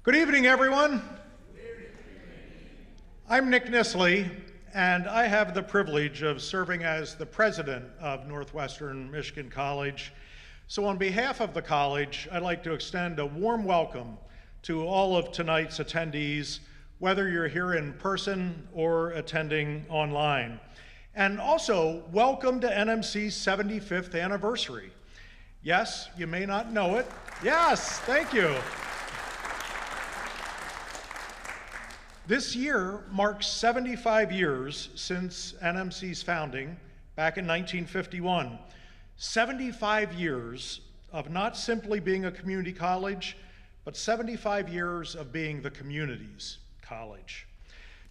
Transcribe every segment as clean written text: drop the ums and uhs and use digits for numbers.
Good evening, everyone. I'm Nick Nisley, and I have the privilege of serving as the president of Northwestern Michigan College. So on behalf of the college, I'd like to extend a warm welcome to all of tonight's attendees, whether you're here in person or attending online. And also, welcome to NMC's 75th anniversary. Yes, you may not know it. Yes, thank you. This year marks 75 years since NMC's founding back in 1951. 75 years of not simply being a community college, but 75 years of being the community's college.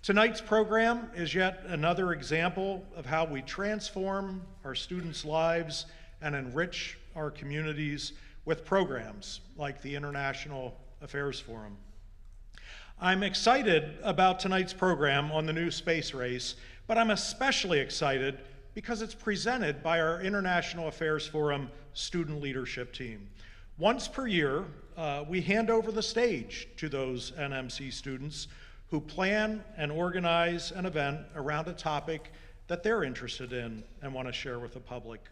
Tonight's program is yet another example of how we transform our students' lives and enrich our communities with programs like the International Affairs Forum. I'm excited about tonight's program on the new space race, but I'm especially excited because it's presented by our International Affairs Forum Student Leadership Team. Once per year, we hand over the stage to those NMC students who plan and organize an event around a topic that they're interested in and want to share with the public.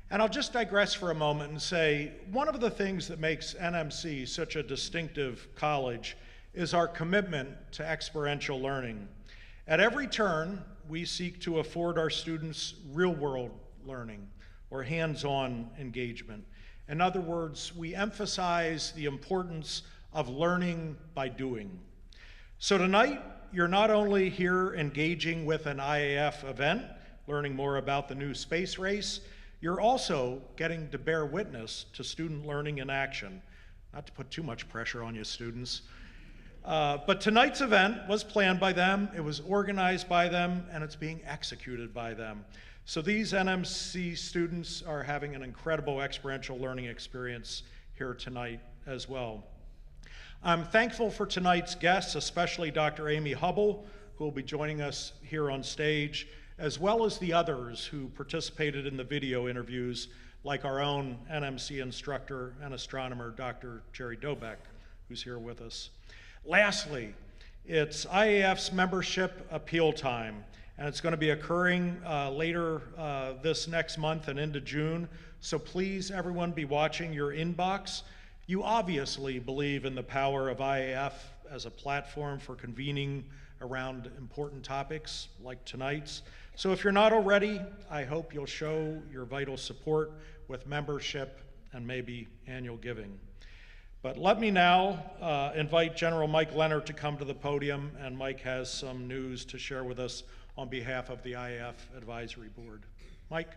And I'll just digress for a moment and say, one of the things that makes NMC such a distinctive college is our commitment to experiential learning. At every turn, we seek to afford our students real-world learning or hands-on engagement. In other words, we emphasize the importance of learning by doing. So tonight, you're not only here engaging with an IAF event, learning more about the new space race, you're also getting to bear witness to student learning in action. Not to put too much pressure on you students. But tonight's event was planned by them, it was organized by them, and it's being executed by them. So these NMC students are having an incredible experiential learning experience here tonight as well. I'm thankful for tonight's guests, especially Dr. Aimee Hubble, who will be joining us here on stage, as well as the others who participated in the video interviews, like our own NMC instructor and astronomer, Dr. Jerry Dobeck, who's here with us. Lastly, it's IAF's membership appeal time, and it's going to be occurring later this next month and into June. So please, everyone, be watching your inbox. You obviously believe in the power of IAF as a platform for convening around important topics like tonight's. So if you're not already, I hope you'll show your vital support with membership and maybe annual giving. But let me now invite General Mike Leonard to come to the podium, and Mike has some news to share with us on behalf of the IAF Advisory Board. Mike.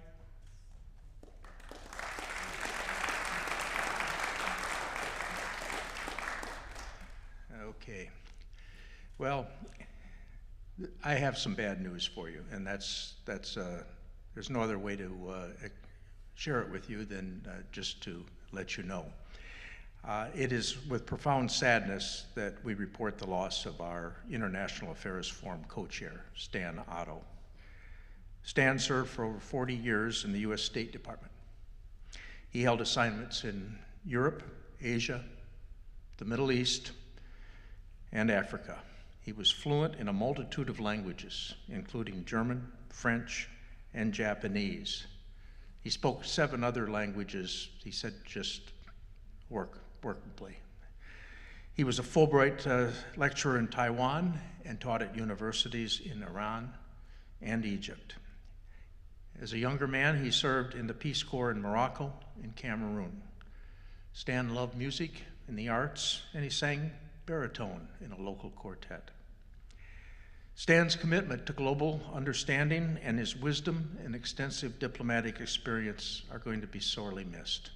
Okay. Well, I have some bad news for you, and there's no other way to share it with you than just to let you know. It is with profound sadness that we report the loss of our International Affairs Forum co-chair, Stan Otto. Stan served for over 40 years in the U.S. State Department. He held assignments in Europe, Asia, the Middle East, and Africa. He was fluent in a multitude of languages, including German, French, and Japanese. He spoke 7 other languages, he said, just work and play. He was a Fulbright lecturer in Taiwan and taught at universities in Iran and Egypt. As a younger man, he served in the Peace Corps in Morocco and Cameroon. Stan loved music and the arts, and he sang baritone in a local quartet. Stan's commitment to global understanding and his wisdom and extensive diplomatic experience are going to be sorely missed.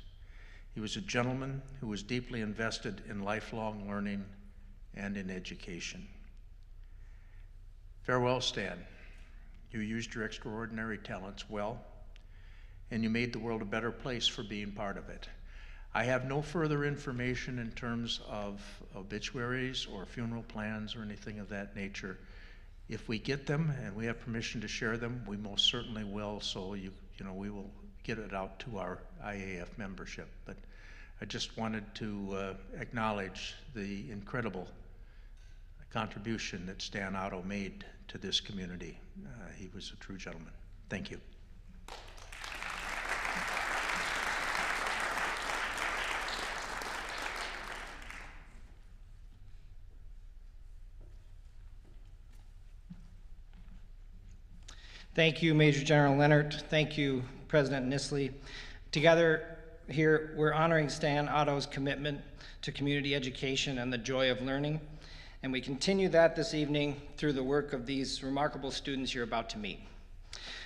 He was a gentleman who was deeply invested in lifelong learning and in education. Farewell, Stan. You used your extraordinary talents well, and you made the world a better place for being part of it. I have no further information in terms of obituaries or funeral plans or anything of that nature. If we get them and we have permission to share them, we most certainly will, so we will get it out to our IAF membership. But I just wanted to acknowledge the incredible contribution that Stan Otto made to this community. He was a true gentleman. Thank you. Thank you, Major General Leonard. Thank you, President Nisley. Together here, we're honoring Stan Otto's commitment to community education and the joy of learning. And we continue that this evening through the work of these remarkable students you're about to meet.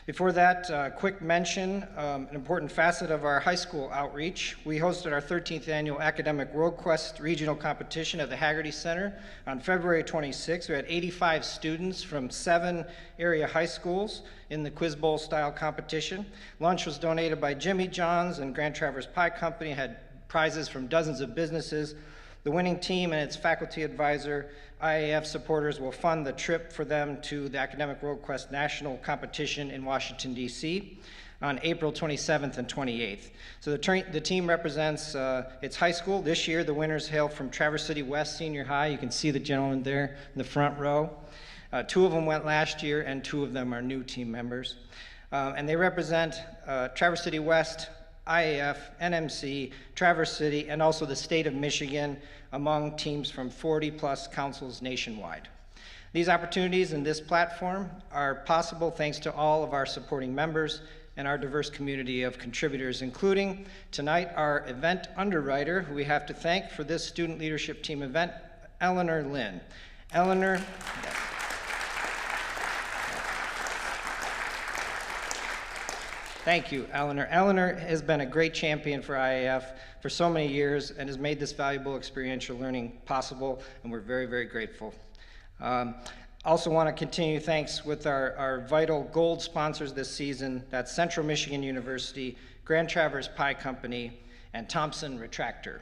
Before that, quick mention, an important facet of our high school outreach. We hosted our 13th annual Academic World Quest regional competition at the Haggerty Center on February 26th. We had 85 students from 7 area high schools in the Quiz Bowl style competition. Lunch was donated by Jimmy John's and Grand Traverse Pie Company, had prizes from dozens of businesses. The winning team and its faculty advisor, IAF supporters, will fund the trip for them to the Academic World Quest National Competition in Washington, D.C. on April 27th and 28th. So the team represents its high school. This year, the winners hail from Traverse City West Senior High. You can see the gentleman there in the front row. 2 of them went last year, and 2 of them are new team members. And they represent Traverse City West, IAF, NMC, Traverse City, and also the state of Michigan among teams from 40+ councils nationwide. These opportunities and this platform are possible thanks to all of our supporting members and our diverse community of contributors, including tonight our event underwriter, who we have to thank for this student leadership team event, Eleanor Lynn. Eleanor, thank you, Eleanor. Eleanor has been a great champion for IAF for so many years and has made this valuable experiential learning possible, and we're very, very grateful. Also want to continue thanks with our vital gold sponsors this season. That's Central Michigan University, Grand Traverse Pie Company, and Thompson Retractor.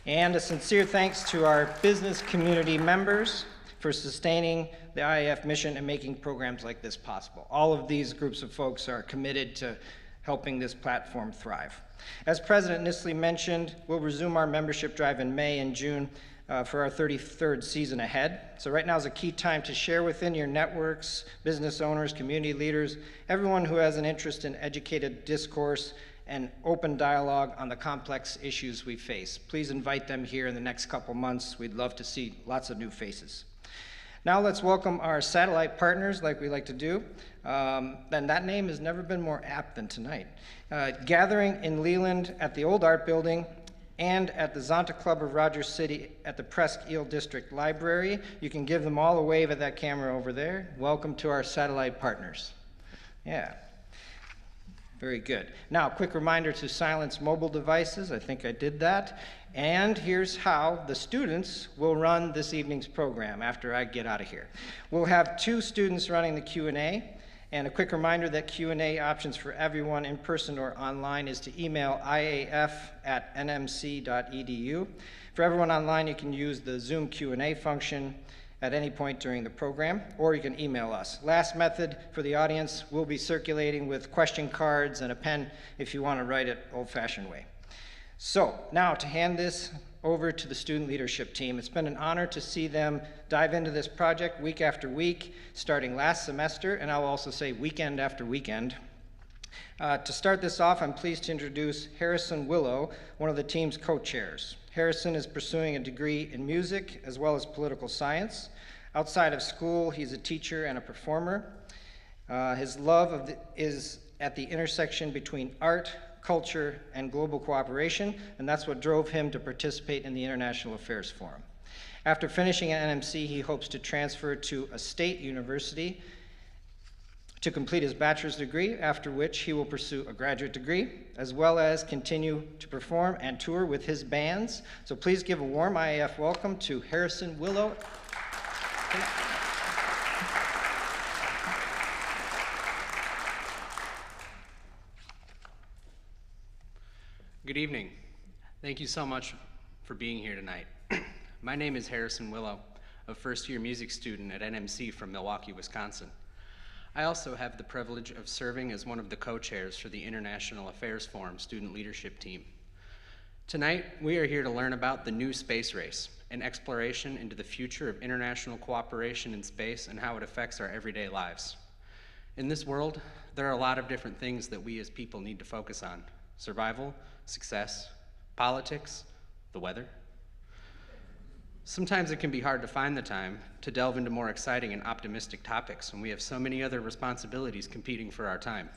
And a sincere thanks to our business community members for sustaining the IAF mission and making programs like this possible. All of these groups of folks are committed to helping this platform thrive. As President Nisley mentioned, we'll resume our membership drive in May and June for our 33rd season ahead. So right now is a key time to share within your networks, business owners, community leaders, everyone who has an interest in educated discourse and open dialogue on the complex issues we face. Please invite them here in the next couple months. We'd love to see lots of new faces. Now let's welcome our satellite partners, like we like to do. And that name has never been more apt than tonight. Gathering in Leland at the Old Art Building and at the Zonta Club of Rogers City at the Presque Isle District Library. You can give them all a wave at that camera over there. Welcome to our satellite partners. Yeah. Very good. Now, a quick reminder to silence mobile devices. I think I did that. And here's how the students will run this evening's program after I get out of here. We'll have 2 students running the Q&A. And a quick reminder that Q&A options for everyone in person or online is to email iaf@nmc.edu. For everyone online, you can use the Zoom Q&A function at any point during the program, or you can email us. Last method for the audience, we'll be circulating with question cards and a pen if you want to write it old-fashioned way. So now to hand this over to the student leadership team. It's been an honor to see them dive into this project week after week, starting last semester, and I'll also say weekend after weekend. To start this off, I'm pleased to introduce Harrison Willow, one of the team's co-chairs. Harrison is pursuing a degree in music as well as political science. Outside of school, he's a teacher and a performer. His love is at the intersection between art, culture, and global cooperation, and that's what drove him to participate in the International Affairs Forum. After finishing at NMC, he hopes to transfer to a state university to complete his bachelor's degree, after which he will pursue a graduate degree, as well as continue to perform and tour with his bands. So please give a warm IAF welcome to Harrison Willow. Good evening. Thank you so much for being here tonight. My name is Harrison Willow, a first-year music student at NMC from Milwaukee, Wisconsin. I also have the privilege of serving as one of the co-chairs for the International Affairs Forum Student Leadership Team. Tonight, we are here to learn about the new space race, an exploration into the future of international cooperation in space and how it affects our everyday lives. In this world, there are a lot of different things that we as people need to focus on: survival, success, politics, the weather. Sometimes it can be hard to find the time to delve into more exciting and optimistic topics when we have so many other responsibilities competing for our time.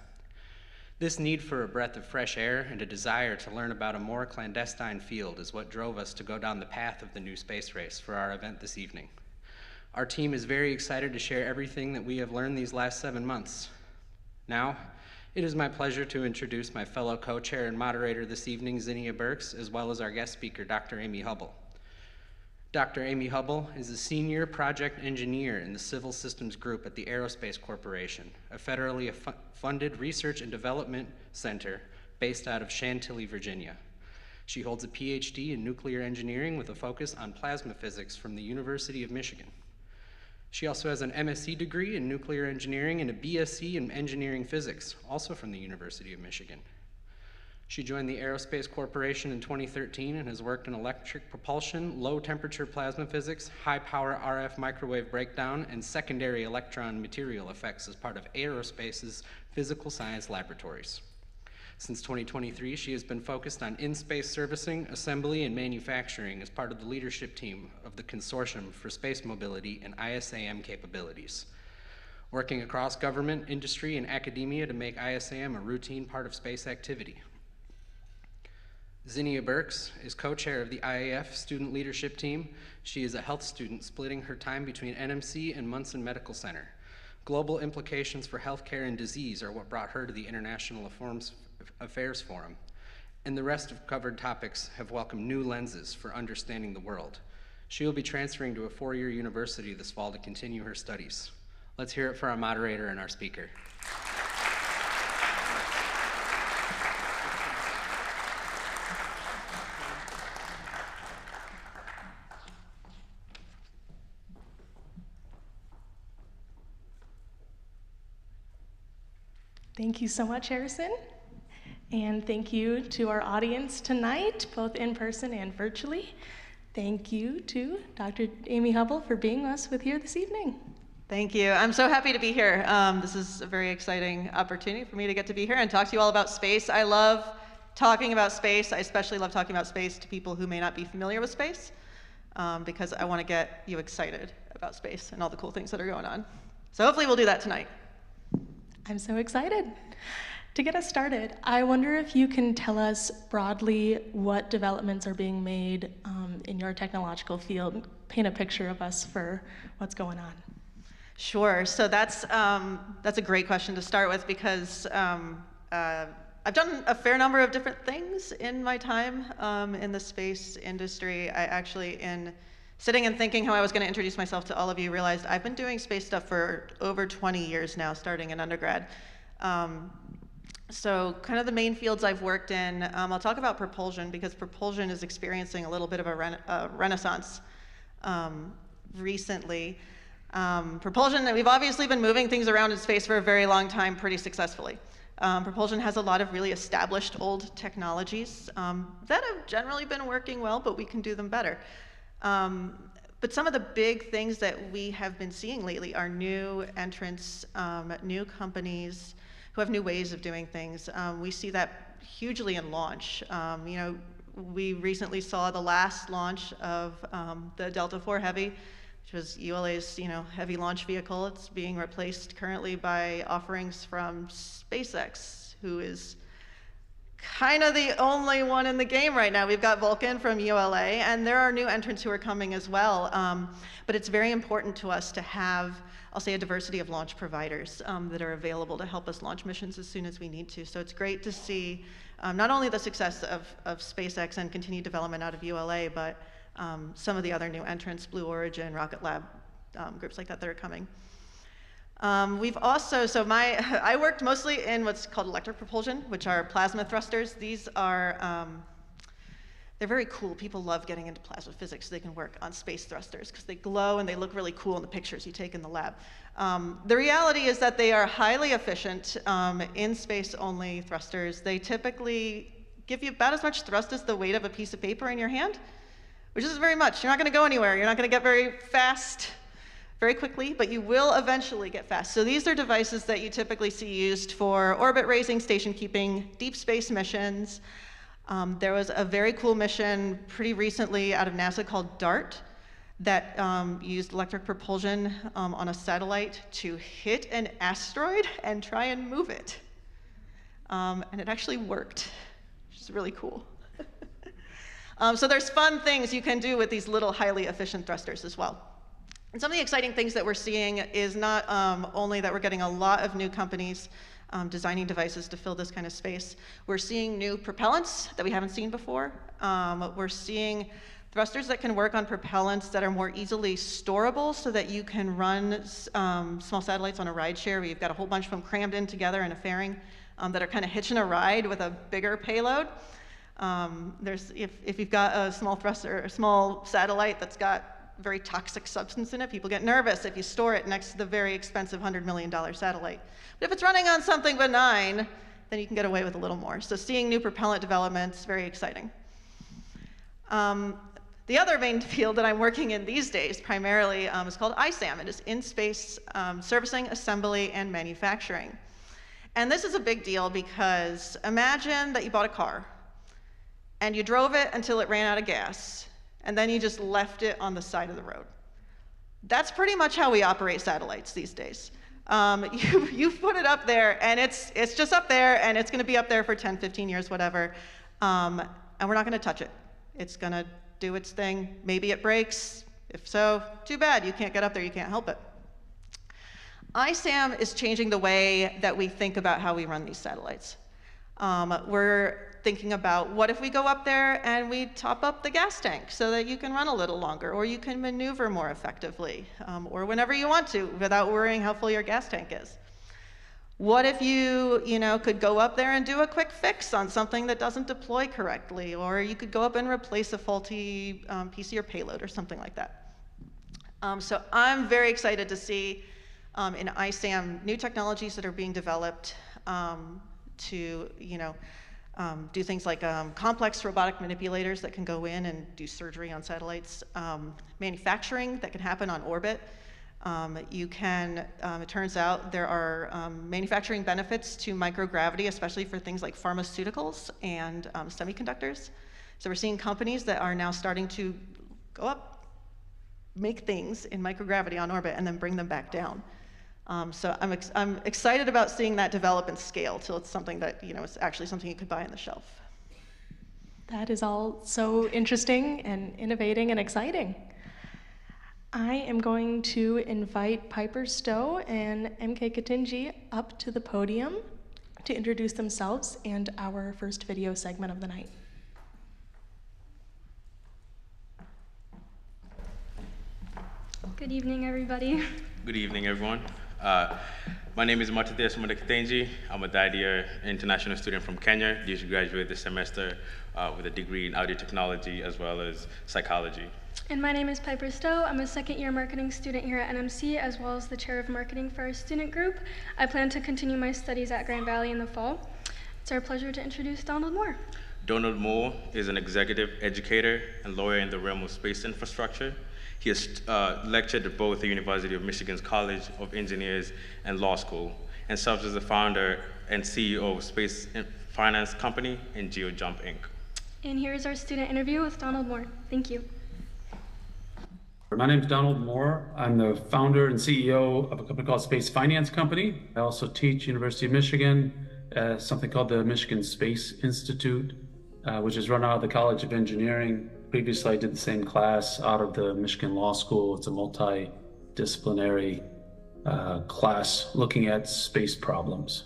This need for a breath of fresh air and a desire to learn about a more clandestine field is what drove us to go down the path of the new space race for our event this evening. Our team is very excited to share everything that we have learned these last 7 months. Now, it is my pleasure to introduce my fellow co-chair and moderator this evening, Aimee A, as well as our guest speaker, Dr. Aimee Hubble. Dr. Aimee Hubble is a senior project engineer in the Civil Systems Group at the Aerospace Corporation, a federally funded research and development center based out of Chantilly, Virginia. She holds a Ph.D. in nuclear engineering with a focus on plasma physics from the University of Michigan. She also has an MSc degree in nuclear engineering and a BSc in engineering physics, also from the University of Michigan. She joined the Aerospace Corporation in 2013 and has worked in electric propulsion, low-temperature plasma physics, high-power RF microwave breakdown, and secondary electron material effects as part of Aerospace's physical science laboratories. Since 2023, she has been focused on in-space servicing, assembly, and manufacturing as part of the leadership team of the Consortium for Space Mobility and ISAM capabilities, working across government, industry, and academia to make ISAM a routine part of space activity. Aimee A is co-chair of the IAF Student Leadership Team. She is a health student splitting her time between NMC and Munson Medical Center. Global implications for healthcare and disease are what brought her to the International Affairs Forum, and the rest of covered topics have welcomed new lenses for understanding the world. She will be transferring to a 4-year university this fall to continue her studies. Let's hear it for our moderator and our speaker. Thank you so much, Harrison. And thank you to our audience tonight, both in person and virtually. Thank you to Dr. Aimee Hubble for being with us here this evening. Thank you. I'm so happy to be here. This is a very exciting opportunity for me to get to be here and talk to you all about space. I love talking about space. I especially love talking about space to people who may not be familiar with space, because I want to get you excited about space and all the cool things that are going on. So hopefully we'll do that tonight. I'm so excited. To get us started, I wonder if you can tell us broadly what developments are being made in your technological field, paint a picture of us for what's going on. Sure. So that's a great question to start with, because I've done a fair number of different things in my time in the space industry. I actually, in sitting and thinking how I was going to introduce myself to all of you, realized I've been doing space stuff for over 20 years now, starting in undergrad. So kind of the main fields I've worked in, I'll talk about propulsion, because propulsion is experiencing a little bit of a renaissance recently. Propulsion, we've obviously been moving things around in space for a very long time pretty successfully. Propulsion has a lot of really established old technologies that have generally been working well, but we can do them better. But some of the big things that we have been seeing lately are new entrants, new companies who have new ways of doing things. We see that hugely in launch. You know, we recently saw the last launch of the Delta IV Heavy, which was ULA's heavy launch vehicle. It's being replaced currently by offerings from SpaceX, who is kind of the only one in the game right now. We've got Vulcan from ULA, and there are new entrants who are coming as well. But it's very important to us to have, I'll say, a diversity of launch providers that are available to help us launch missions as soon as we need to. So it's great to see not only the success of SpaceX and continued development out of ULA, but some of the other new entrants, Blue Origin, Rocket Lab, groups like that that are coming. We've also, I worked mostly in what's called electric propulsion, which are plasma thrusters. These are, they're very cool. People love getting into plasma physics so they can work on space thrusters because they glow and they look really cool in the pictures you take in the lab. The reality is that they are highly efficient in space only thrusters. They typically give you about as much thrust as the weight of a piece of paper in your hand, which isn't very much. You're not going to go anywhere. You're not going to get very fast very quickly, but you will eventually get fast. So these are devices that you typically see used for orbit raising, station keeping, deep space missions. There was a very cool mission pretty recently out of NASA called DART that used electric propulsion on a satellite to hit an asteroid and try and move it. And it actually worked, which is really cool. So there's fun things you can do with these little highly efficient thrusters as well. And some of the exciting things that we're seeing is not only that we're getting a lot of new companies designing devices to fill this kind of space. We're seeing new propellants that we haven't seen before. We're seeing thrusters that can work on propellants that are more easily storable so that you can run small satellites on a ride share where you've got a whole bunch of them crammed in together in a fairing that are kind of hitching a ride with a bigger payload. If you've got a small thruster, a small satellite that's got very toxic substance in it, people get nervous if you store it next to the very expensive $100 million satellite. But if it's running on something benign, then you can get away with a little more. So seeing new propellant developments, very exciting. The other main field that I'm working in these days primarily is called ISAM. It is in-space servicing, assembly, and manufacturing. And this is a big deal because imagine that you bought a car and you drove it until it ran out of gas, and then you just left it on the side of the road. That's pretty much how we operate satellites these days. You put it up there, and it's just up there, and it's gonna be up there for 10, 15 years, whatever, and we're not gonna touch it. It's gonna do its thing. Maybe it breaks. If so, too bad. You can't get up there, you can't help it. ISAM is changing the way that we think about how we run these satellites. We're thinking about what if we go up there and we top up the gas tank so that you can run a little longer, or you can maneuver more effectively, or whenever you want to without worrying how full your gas tank is. What if you could go up there and do a quick fix on something that doesn't deploy correctly, or you could go up and replace a faulty piece of your payload or something like that. So I'm very excited to see in ISAM new technologies that are being developed to do things like complex robotic manipulators that can go in and do surgery on satellites, manufacturing that can happen on orbit. It turns out there are manufacturing benefits to microgravity, especially for things like pharmaceuticals and semiconductors. So we're seeing companies that are now starting to go up, make things in microgravity on orbit, and then bring them back down. So I'm excited about seeing that develop and scale till it's something that is actually something you could buy on the shelf. That is all so interesting and innovating and exciting. I am going to invite Piper Stowe and MK Katinji up to the podium to introduce themselves and our first video segment of the night. Good evening, everybody. Good evening, everyone. My name is Mattheus Katinji. I'm a third-year international student from Kenya. Due to graduate this semester with a degree in audio technology as well as psychology. And my name is Piper Stowe. I'm a second-year marketing student here at NMC, as well as the chair of marketing for our student group. I plan to continue my studies at Grand Valley in the fall. It's our pleasure to introduce Donald Moore. Donald Moore is an executive educator and lawyer in the realm of space infrastructure. He has lectured at both the University of Michigan's College of Engineers and Law School, and serves as the founder and CEO of space finance company in GeoJump Inc. And here's our student interview with Donald Moore. Thank you. My name is Donald Moore. I'm the founder and CEO of a company called Space Finance Company. I also teach University of Michigan at something called the Michigan Space Institute, which is run out of the College of Engineering. Previously, I did the same class out of the Michigan Law School. It's a multidisciplinary class looking at space problems.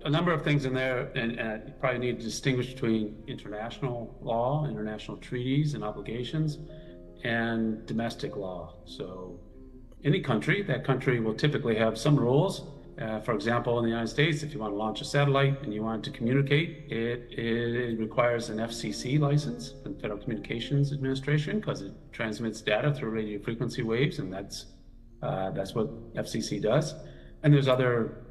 A number of things in there, and you probably need to distinguish between international law, international treaties and obligations, and domestic law. So any country, that country will typically have some rules For example, in the United States, if you want to launch a satellite and you want it to communicate, it requires an FCC license, the Federal Communications Administration, because it transmits data through radio frequency waves, and that's what FCC does. And there's other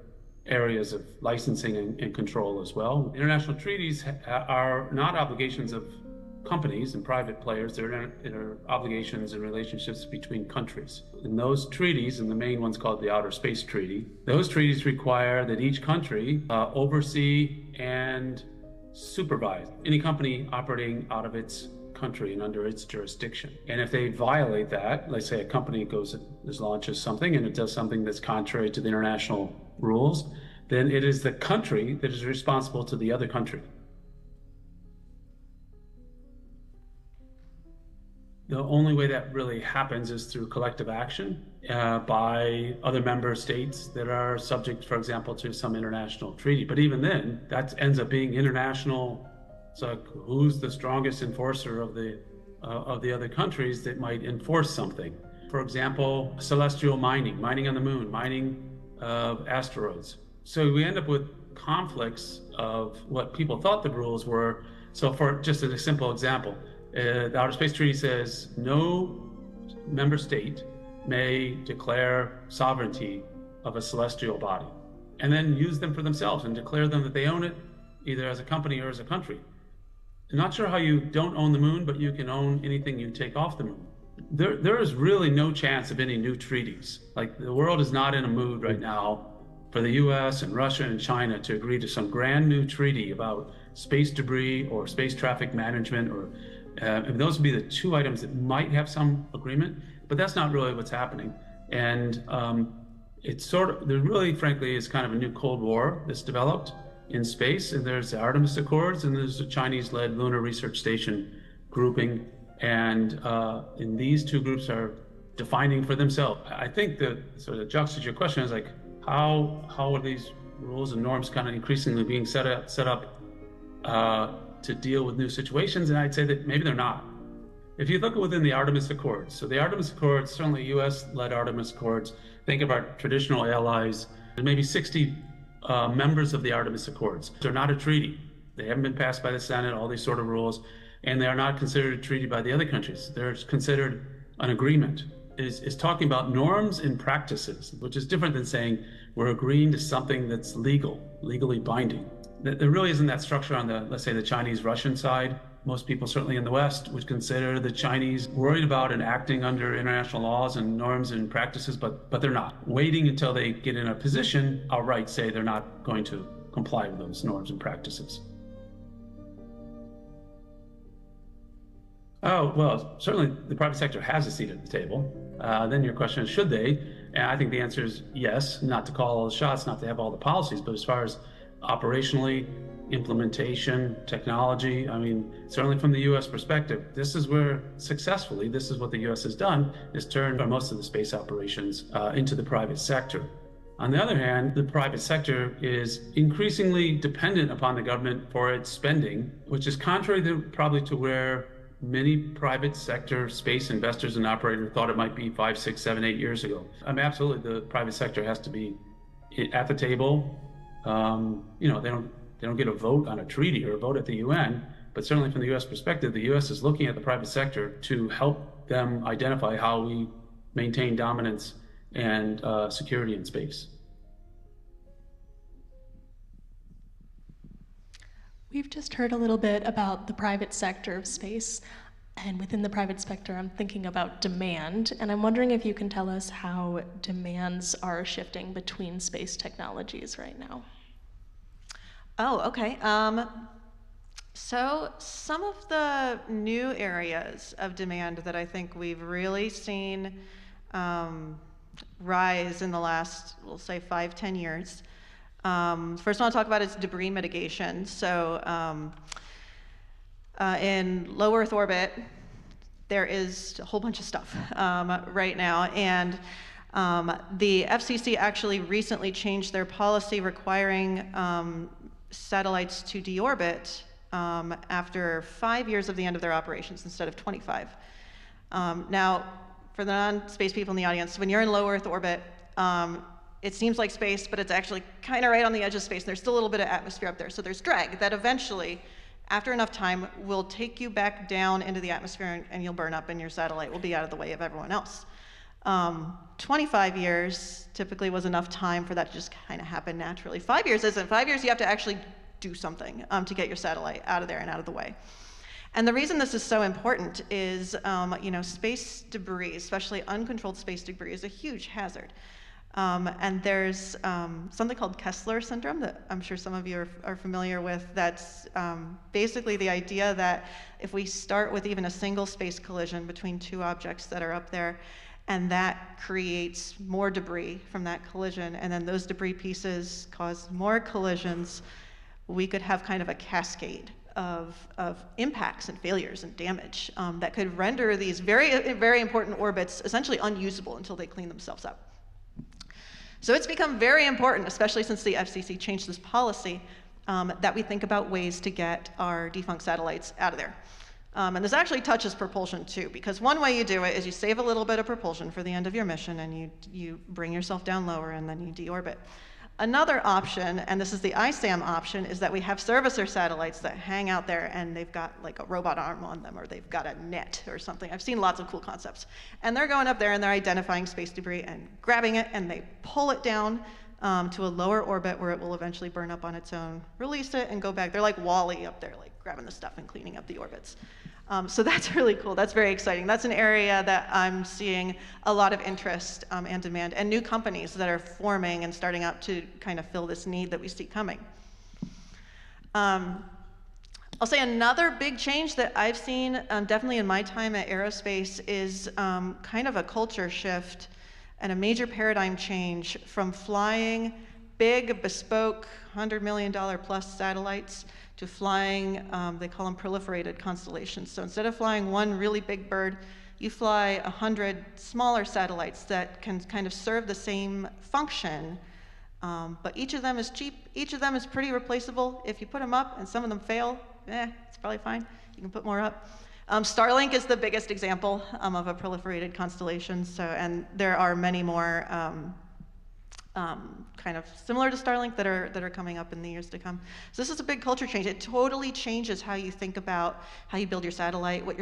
areas of licensing and control as well. International treaties are not obligations of companies and private players. They're obligations and relationships between countries. And those treaties, and the main one's called the Outer Space Treaty, those treaties require that each country oversee and supervise any company operating out of its country and under its jurisdiction. And if they violate that, let's say a company launches something and it does something that's contrary to the international rules, then it is the country that is responsible to the other country. The only way that really happens is through collective action by other member states that are subject, for example, to some international treaty. But even then, that ends up being international. So who's the strongest enforcer of the other countries that might enforce something? For example, celestial mining on the moon, mining of asteroids. So we end up with conflicts of what people thought the rules were. So for just a simple example, the Outer Space Treaty says no member state may declare sovereignty of a celestial body and then use them for themselves and declare them that they own it either as a company or as a country. I'm not sure how you don't own the moon, but you can own anything you take off the moon. There is really no chance of any new treaties. Like, the world is not in a mood right now for the US and Russia and China to agree to some brand new treaty about space debris or space traffic management, or those would be the two items that might have some agreement, but that's not really what's happening. And it's there really, frankly, is kind of a new Cold War that's developed in space, and there's the Artemis Accords, and there's the Chinese-led Lunar Research Station grouping, and these two groups are defining for themselves. I think that sort of juxtaposing your question is like, how are these rules and norms kind of increasingly being set up to deal with new situations? And I'd say that maybe they're not. If you look within the Artemis Accords, so the Artemis Accords, certainly US-led Artemis Accords, think of our traditional allies, there may be 60 members of the Artemis Accords. They're not a treaty. They haven't been passed by the Senate, all these sort of rules, and they are not considered a treaty by the other countries. They're considered an agreement. Is talking about norms and practices, which is different than saying we're agreeing to something that's legally binding. There really isn't that structure on the, let's say, the Chinese-Russian side. Most people, certainly in the West, would consider the Chinese worried about and acting under international laws and norms and practices, but they're not. Waiting until they get in a position, outright say they're not going to comply with those norms and practices. Oh, well, certainly the private sector has a seat at the table. Then your question is, should they? And I think the answer is yes, not to call all the shots, not to have all the policies, but as far as operationally, implementation, technology, I mean, certainly from the US perspective, this is where successfully, this is what the US has done, is turned most of the space operations into the private sector. On the other hand, the private sector is increasingly dependent upon the government for its spending, which is contrary probably to where many private sector space investors and operators thought it might be 5, 6, 7, 8 years ago. I mean, absolutely, the private sector has to be at the table. They don't get a vote on a treaty or a vote at the UN, but certainly from the US perspective, the US is looking at the private sector to help them identify how we maintain dominance and security in space. We've just heard a little bit about the private sector of space, and within the private sector, I'm thinking about demand, and I'm wondering if you can tell us how demands are shifting between space technologies right now. Oh, okay. So some of the new areas of demand that I think we've really seen rise in the last, we'll say, 5, 10 years. First one I'll talk about is debris mitigation. So in low Earth orbit, there is a whole bunch of stuff right now, and the FCC actually recently changed their policy requiring satellites to deorbit after 5 years of the end of their operations instead of 25. Now, for the non-space people in the audience, when you're in low Earth orbit, it seems like space, but it's actually kind of right on the edge of space. There's still a little bit of atmosphere up there. So there's drag that eventually, after enough time, will take you back down into the atmosphere and you'll burn up and your satellite will be out of the way of everyone else. 25 years typically was enough time for that to just kind of happen naturally. 5 years isn't. 5 years you have to actually do something to get your satellite out of there and out of the way. And the reason this is so important is, space debris, especially uncontrolled space debris, is a huge hazard. And there's something called Kessler syndrome that I'm sure some of you are familiar with. That's basically the idea that if we start with even a single space collision between two objects that are up there, and that creates more debris from that collision, and then those debris pieces cause more collisions, we could have kind of a cascade of impacts and failures and damage that could render these very, very important orbits essentially unusable until they clean themselves up. So it's become very important, especially since the FCC changed this policy, that we think about ways to get our defunct satellites out of there. And this actually touches propulsion too, because one way you do it is you save a little bit of propulsion for the end of your mission and you bring yourself down lower and then you deorbit. Another option, and this is the ISAM option, is that we have servicer satellites that hang out there and they've got like a robot arm on them or they've got a net or something. I've seen lots of cool concepts. And they're going up there and they're identifying space debris and grabbing it and they pull it down to a lower orbit where it will eventually burn up on its own, release it and go back. They're like Wall-E up there, like grabbing the stuff and cleaning up the orbits. So that's really cool. That's very exciting. That's an area that I'm seeing a lot of interest and demand, and new companies that are forming and starting up to kind of fill this need that we see coming. I'll say another big change that I've seen definitely in my time at Aerospace is kind of a culture shift and a major paradigm change from flying big, bespoke, $100 million plus satellites to flying, they call them proliferated constellations. So instead of flying one really big bird, you fly 100 smaller satellites that can kind of serve the same function, but each of them is cheap, each of them is pretty replaceable. If you put them up and some of them fail, it's probably fine, you can put more up. Starlink is the biggest example of a proliferated constellation, and there are many more kind of similar to Starlink that are coming up in the years to come. So this is a big culture change. It totally changes how you think about how you build your satellite, what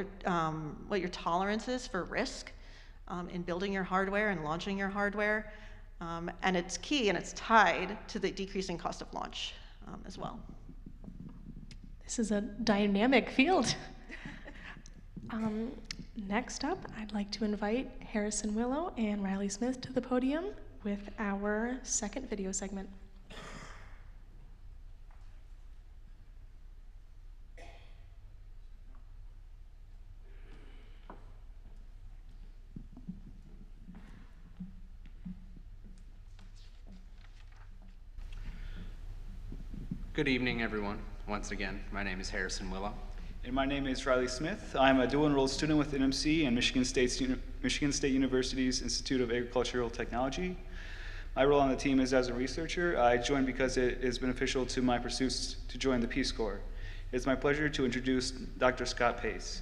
your tolerance is for risk in building your hardware and launching your hardware, and it's key and it's tied to the decreasing cost of launch as well. This is a dynamic field. Next up, I'd like to invite Harrison Willow and Riley Smith to the podium with our second video segment. Good evening, everyone. Once again, my name is Harrison Willow. And my name is Riley Smith. I'm a dual-enrolled student with NMC and Michigan State University's Institute of Agricultural Technology. My role on the team is as a researcher. I joined because it is beneficial to my pursuits to join the Peace Corps. It's my pleasure to introduce Dr. Scott Pace.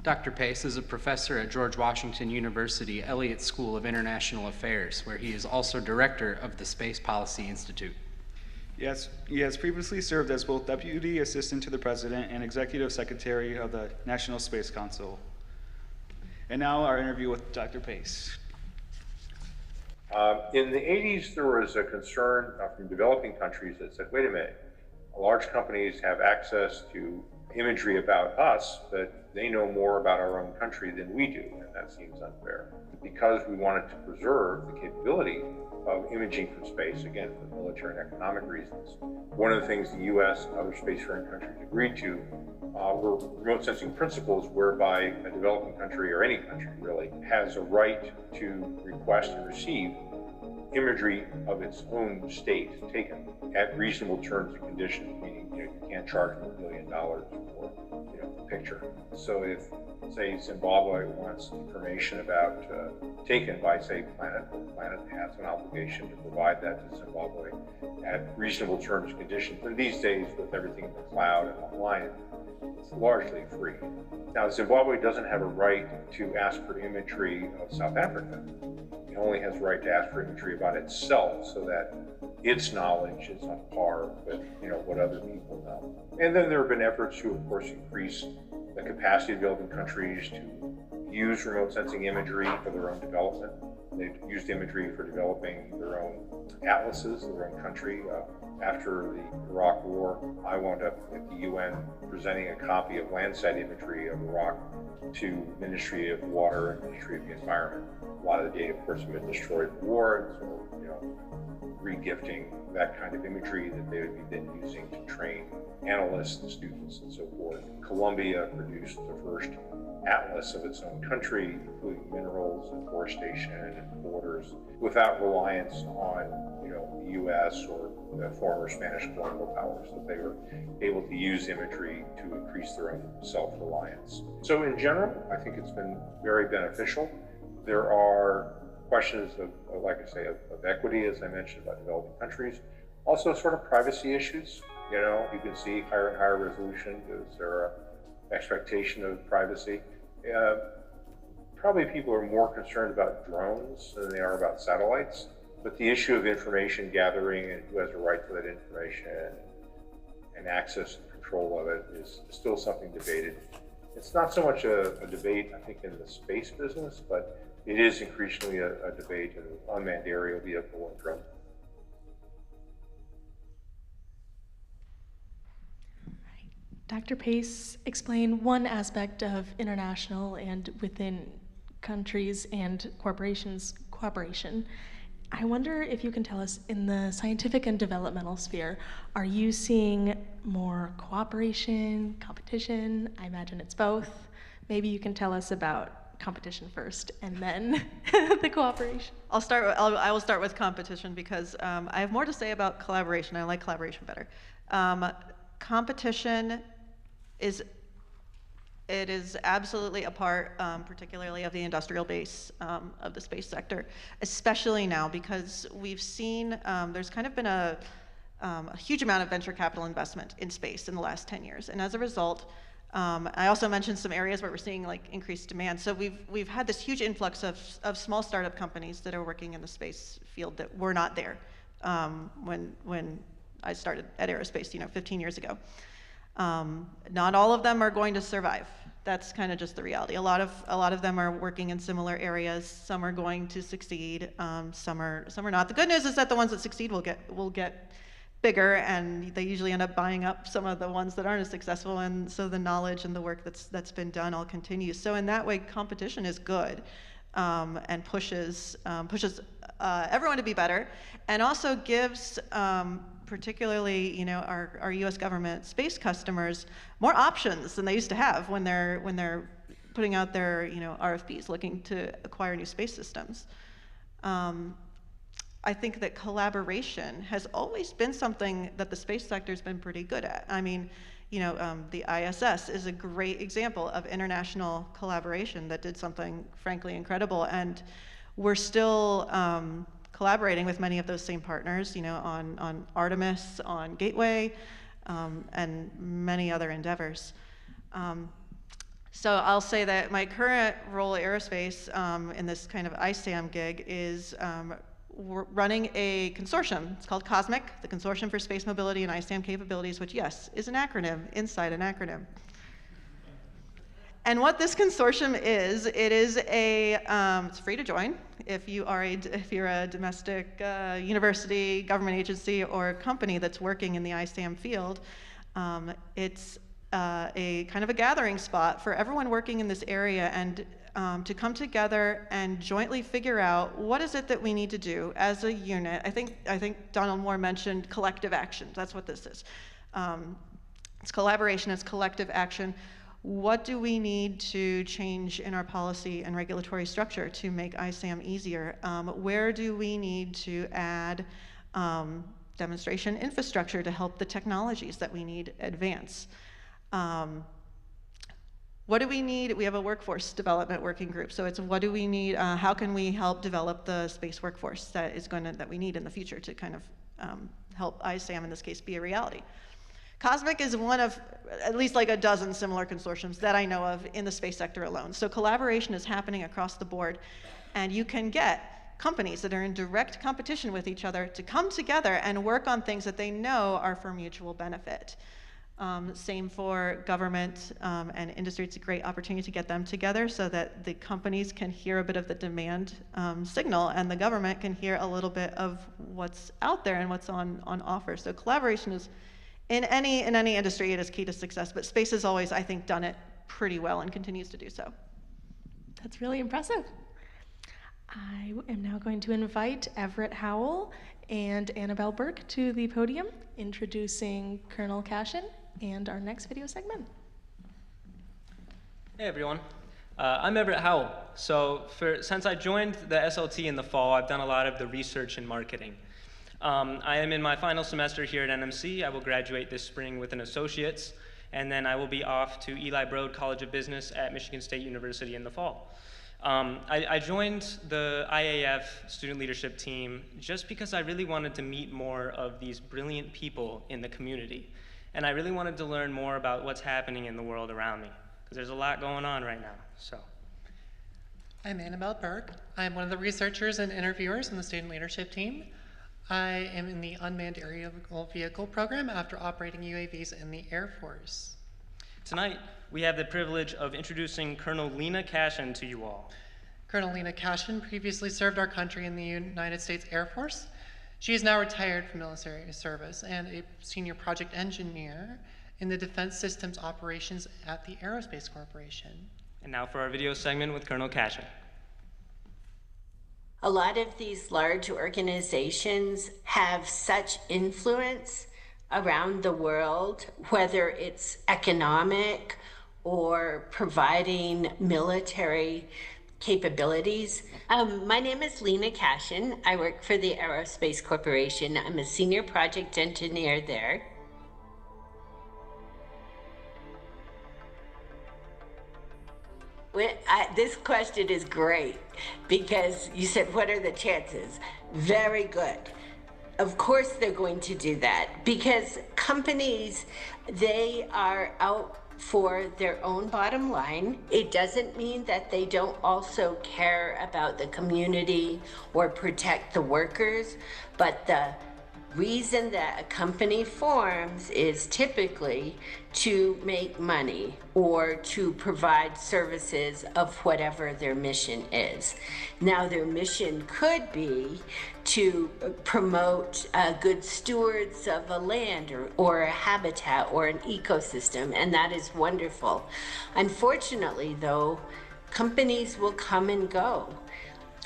Dr. Pace is a professor at George Washington University Elliott School of International Affairs, where he is also director of the Space Policy Institute. Yes, he has previously served as both Deputy Assistant to the President and Executive Secretary of the National Space Council. And now our interview with Dr. Pace. In the 80s, there was a concern from developing countries that said, wait a minute, large companies have access to imagery about us, but they know more about our own country than we do, and that seems unfair. Because we wanted to preserve the capability of imaging from space, again, for military and economic reasons, one of the things the US and other spacefaring countries agreed to were remote sensing principles whereby a developing country, or any country really, has a right to request and receive imagery of its own state taken at reasonable terms and conditions, meaning you can't charge them $1 million for a picture. So if, say, Zimbabwe wants information about taken by, say, Planet has an obligation to provide that to Zimbabwe at reasonable terms and conditions. And these days, with everything in the cloud and online, it's largely free. Now, Zimbabwe doesn't have a right to ask for imagery of South Africa. it only has the right to ask for imagery about itself so that its knowledge is on par with, what other people know. And then there have been efforts to, of course, increase the capacity of developing countries to use remote sensing imagery for their own development. They've used imagery for developing their own atlases in their own country. After the Iraq War, I wound up at the UN presenting a copy of Landsat imagery of Iraq to Ministry of Water and Ministry of the Environment. A lot of the data, of course, had been destroyed in the war, and so, re-gifting that kind of imagery that they would be then using to train analysts and students and so forth. Colombia produced the first atlas of its own country, including minerals and forestation and borders, without reliance on, the U.S. or the former Spanish colonial powers, that they were able to use imagery to increase their own self-reliance. So in general, I think it's been very beneficial. There are questions of like I say, of equity, as I mentioned, about developing countries. Also sort of privacy issues. You can see higher and higher resolution. Is there an expectation of privacy? Probably people are more concerned about drones than they are about satellites. But the issue of information gathering and who has a right to that information and access and control of it is still something debated. It's not so much a debate, I think, in the space business, but it is increasingly a debate in unmanned aerial vehicle and drone. Dr. Pace explained one aspect of international and within countries and corporations cooperation. I wonder if you can tell us, in the scientific and developmental sphere, are you seeing more cooperation, competition? I imagine it's both. Maybe you can tell us about competition first and then the cooperation. I will start with competition because I have more to say about collaboration. I like collaboration better. Competition is absolutely a part, particularly of the industrial base of the space sector, especially now because we've seen there's kind of been a huge amount of venture capital investment in space in the last 10 years. And as a result, I also mentioned some areas where we're seeing increased demand. So we've had this huge influx of small startup companies that are working in the space field that were not there when I started at Aerospace, 15 years ago. Not all of them are going to survive. That's kind of just the reality. A lot of them are working in similar areas. Some are going to succeed. Some are not. The good news is that the ones that succeed will get bigger, and they usually end up buying up some of the ones that aren't as successful. And so the knowledge and the work that's been done all continues. So in that way, competition is good, and pushes everyone to be better, and also gives particularly our U.S. government space customers more options than they used to have when they're putting out their RFPs looking to acquire new space systems. I think that collaboration has always been something that the space sector's been pretty good at. I mean, the ISS is a great example of international collaboration that did something frankly incredible, and we're still collaborating with many of those same partners, on Artemis, on Gateway, and many other endeavors. So I'll say that my current role at Aerospace in this kind of ISAM gig is we're running a consortium. It's called COSMIC, the Consortium for Space Mobility and ISAM Capabilities, which, yes, is an acronym inside an acronym. And what this consortium is, it's free to join if you're a domestic university, government agency, or company that's working in the ISAM field. It's a kind of a gathering spot for everyone working in this area and to come together and jointly figure out what is it that we need to do as a unit. I think Donald Moore mentioned collective action. That's what this is. It's collaboration, it's collective action. What do we need to change in our policy and regulatory structure to make ISAM easier? Where do we need to add demonstration infrastructure to help the technologies that we need advance? What do we need? We have a workforce development working group. So it's what do we need? How can we help develop the space workforce that we need in the future to kind of help ISAM in this case be a reality? COSMIC is one of at least like a dozen similar consortiums that I know of in the space sector alone. So collaboration is happening across the board, and you can get companies that are in direct competition with each other to come together and work on things that they know are for mutual benefit. Same for government and industry. It's a great opportunity to get them together so that the companies can hear a bit of the demand signal, and the government can hear a little bit of what's out there and what's on offer. So collaboration is, in any industry, it is key to success, but space has always, I think, done it pretty well and continues to do so. That's really impressive. I am now going to invite Everett Howell and Annabelle Burke to the podium, introducing Colonel Cashin and our next video segment. Hey everyone, I'm Everett Howell. Since I joined the SLT in the fall, I've done a lot of the research and marketing. I am in my final semester here at NMC. I will graduate this spring with an associate's, and then I will be off to Eli Broad College of Business at Michigan State University in the fall. I joined the IAF Student Leadership Team just because I really wanted to meet more of these brilliant people in the community. And I really wanted to learn more about what's happening in the world around me, because there's a lot going on right now. I'm Annabelle Burke. I'm one of the researchers and interviewers in the Student Leadership Team. I am in the Unmanned Aerial Vehicle program after operating UAVs in the Air Force. Tonight, we have the privilege of introducing Colonel Lena Cashin to you all. Colonel Lena Cashin previously served our country in the United States Air Force. She is now retired from military service and a senior project engineer in the Defense Systems Operations at the Aerospace Corporation. And now for our video segment with Colonel Cashin. A lot of these large organizations have such influence around the world, whether it's economic or providing military capabilities. My name is Lena Cashin. I work for the Aerospace Corporation. I'm a senior project engineer there. This question is great because you said, what are the chances? Very good. Of course they're going to do that because companies, they are out for their own bottom line. It doesn't mean that they don't also care about the community or protect the workers, but the reason that a company forms is typically to make money or to provide services of whatever their mission is. Now, their mission could be to promote good stewards of a land or a habitat or an ecosystem, and that is wonderful. Unfortunately, though, companies will come and go.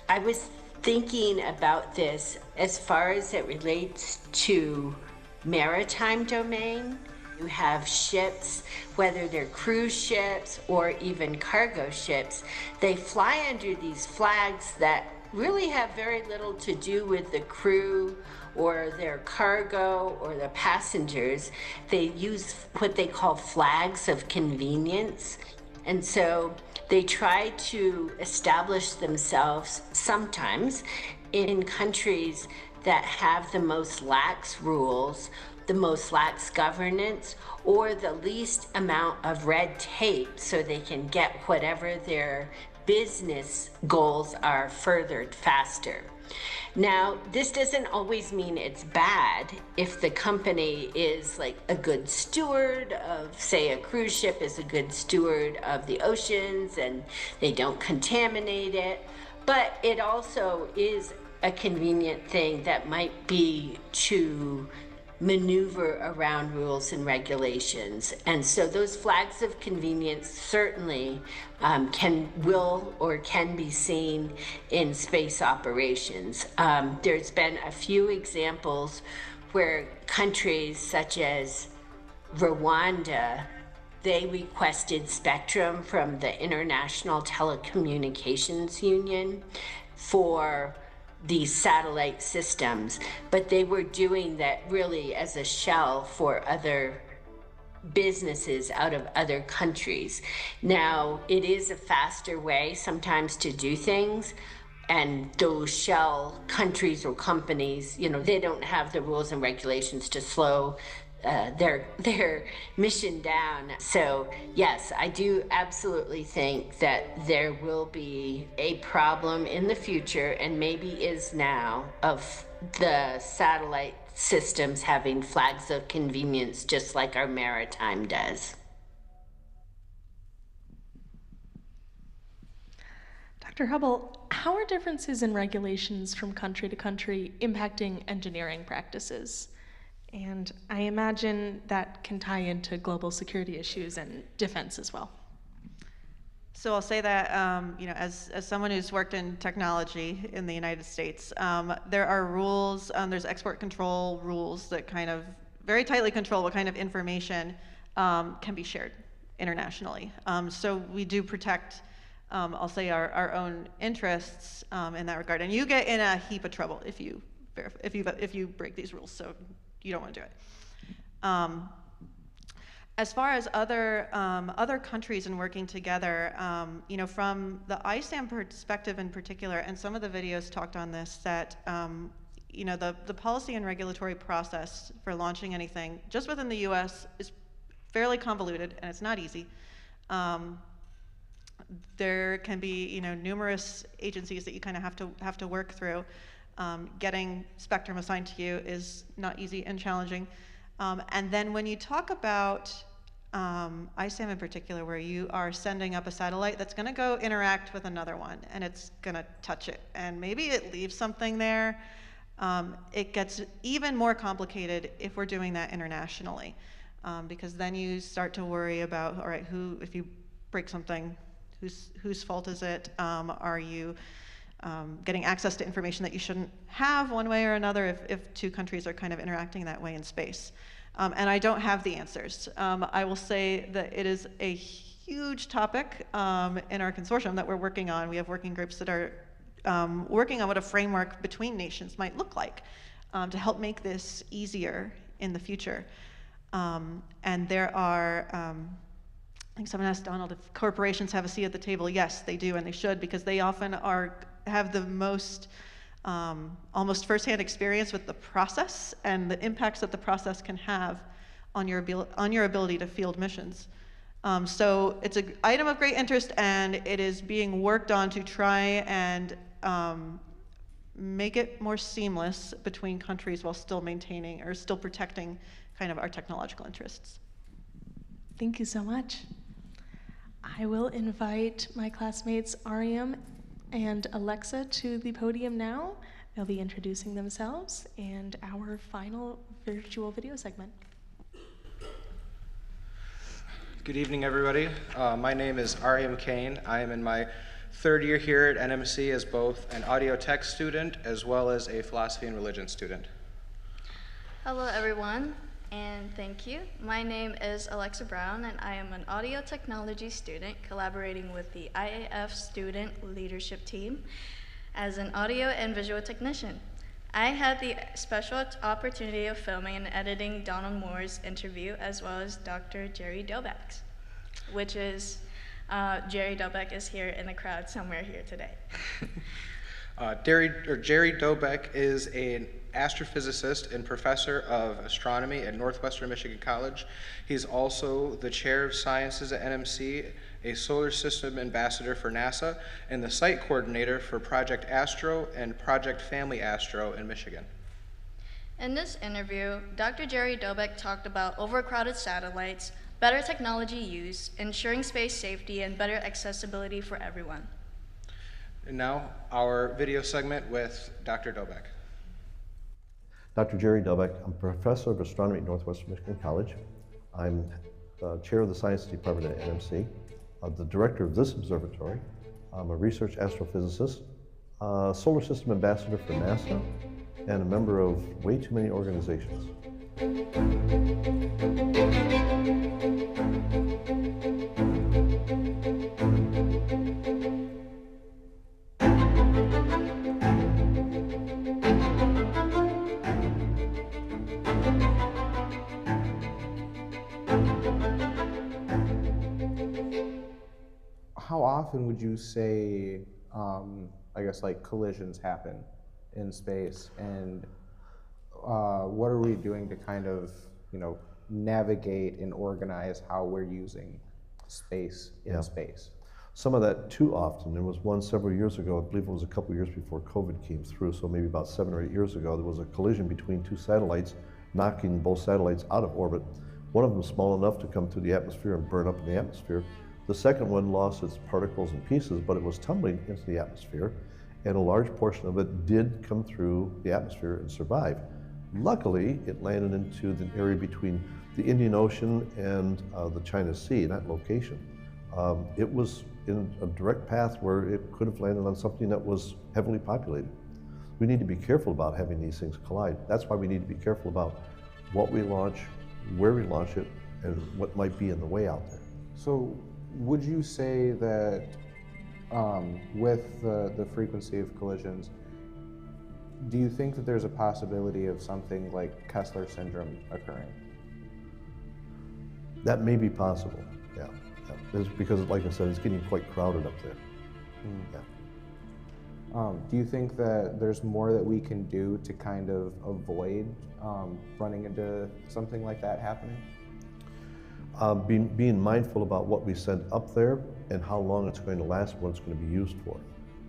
I was thinking about this as far as it relates to maritime domain. You have ships, whether they're cruise ships or even cargo ships, they fly under these flags that really have very little to do with the crew or their cargo or the passengers. They use what they call flags of convenience. And so they try to establish themselves sometimes in countries that have the most lax rules, the most lax governance, or the least amount of red tape so they can get whatever their business goals are furthered faster. Now, this doesn't always mean it's bad if the company is like a good steward of, say, a cruise ship is a good steward of the oceans and they don't contaminate it, but it also is a convenient thing that might be to maneuver around rules and regulations. And so those flags of convenience certainly will be seen in space operations. There's been a few examples where countries such as Rwanda, they requested spectrum from the International Telecommunications Union for these satellite systems, but they were doing that really as a shell for other businesses out of other countries. Now, it is a faster way sometimes to do things, and those shell countries or companies, they don't have the rules and regulations to slow their mission down. So yes, I do absolutely think that there will be a problem in the future, and maybe is now, of the satellite systems having flags of convenience just like our maritime does. Dr. Hubble, how are differences in regulations from country to country impacting engineering practices? And I imagine that can tie into global security issues and defense as well. So I'll say that, as someone who's worked in technology in the United States, there are rules, there's export control rules that kind of very tightly control what kind of information can be shared internationally. So we do protect, I'll say, our own interests in that regard. And you get in a heap of trouble if you break these rules, so you don't want to do it. As far as other countries and working together, from the ISAM perspective in particular, and some of the videos talked on this, that the policy and regulatory process for launching anything just within the U.S. is fairly convoluted, and it's not easy. There can be numerous agencies that you kind of have to work through. Getting spectrum assigned to you is not easy and challenging. And then when you talk about ISAM in particular, where you are sending up a satellite that's going to go interact with another one, and it's going to touch it, and maybe it leaves something there, it gets even more complicated if we're doing that internationally, because then you start to worry about, all right, if you break something, whose fault is it? Are you getting access to information that you shouldn't have one way or another if two countries are kind of interacting that way in space? And I don't have the answers. I will say that it is a huge topic in our consortium that we're working on. We have working groups that are working on what a framework between nations might look like to help make this easier in the future. And there are, I think someone asked Donald if corporations have a seat at the table. Yes, they do, and they should, because they often have the most almost firsthand experience with the process and the impacts that the process can have on your ability to field missions. So it's an item of great interest, and it is being worked on to try and make it more seamless between countries while still maintaining or still protecting kind of our technological interests. Thank you so much. I will invite my classmates Ariam and Alexa to the podium now. They'll be introducing themselves and our final virtual video segment. Good evening, everybody. My name is Ariam Kane. I am in my third year here at NMC as both an audio tech student as well as a philosophy and religion student. Hello, everyone, and thank you. My name is Alexa Brown, and I am an audio technology student collaborating with the IAF Student Leadership Team as an audio and visual technician. I had the special opportunity of filming and editing Donald Moore's interview, as well as Dr. Jerry Dobeck's, which is, Jerry Dobeck is here in the crowd somewhere here today. Jerry Dobeck is an astrophysicist and professor of astronomy at Northwestern Michigan College. He's also the chair of sciences at NMC, a solar system ambassador for NASA, and the site coordinator for Project Astro and Project Family Astro in Michigan. In this interview, Dr. Jerry Dobeck talked about overcrowded satellites, better technology use, ensuring space safety, and better accessibility for everyone. And now, our video segment with Dr. Dobeck. Dr. Jerry Dobeck. I'm professor of astronomy at Northwestern Michigan College. I'm chair of the science department at NMC. I'm the director of this observatory. I'm a research astrophysicist, solar system ambassador for NASA, and a member of way too many organizations. How often would you say, I guess, like collisions happen in space, and what are we doing to kind of, navigate and organize how we're using space in space. Some of that too often. There was one several years ago, I believe it was a couple years before COVID came through, so maybe about 7 or 8 years ago, there was a collision between two satellites, knocking both satellites out of orbit. One of them small enough to come through the atmosphere and burn up in the atmosphere. The second one lost its particles and pieces, but it was tumbling into the atmosphere, and a large portion of it did come through the atmosphere and survive. Luckily, it landed into the area between the Indian Ocean and the China Sea, that location. It was in a direct path where it could have landed on something that was heavily populated. We need to be careful about having these things collide. That's why we need to be careful about what we launch, where we launch it, and what might be in the way out there. So would you say that with the frequency of collisions, do you think that there's a possibility of something like Kessler syndrome occurring? That may be possible, yeah. It's because, like I said, it's getting quite crowded up there. Yeah. Do you think that there's more that we can do to kind of avoid running into something like that happening? Being mindful about what we send up there and how long it's going to last, what it's going to be used for.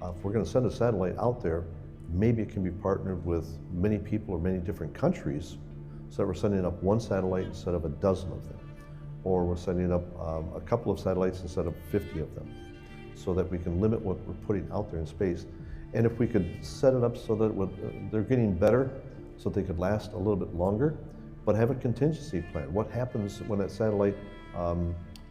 If we're going to send a satellite out there, maybe it can be partnered with many people or many different countries, so that we're sending up one satellite instead of a dozen of them. Or we're sending up a couple of satellites instead of 50 of them, so that we can limit what we're putting out there in space. And if we could set it up so that they're getting better, so they could last a little bit longer, but have a contingency plan. What happens when that satellite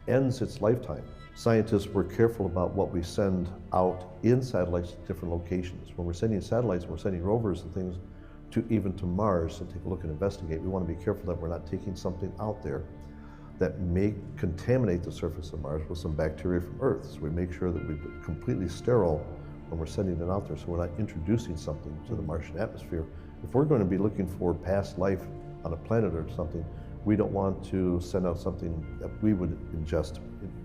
ends its lifetime? Scientists were careful about what we send out in satellites to different locations. When we're sending satellites, we're sending rovers and things even to Mars to take a look and investigate. We want to be careful that we're not taking something out there that may contaminate the surface of Mars with some bacteria from Earth. So we make sure that we're completely sterile when we're sending it out there, so we're not introducing something to the Martian atmosphere. If we're going to be looking for past life on a planet or something, we don't want to send out something that we would ingest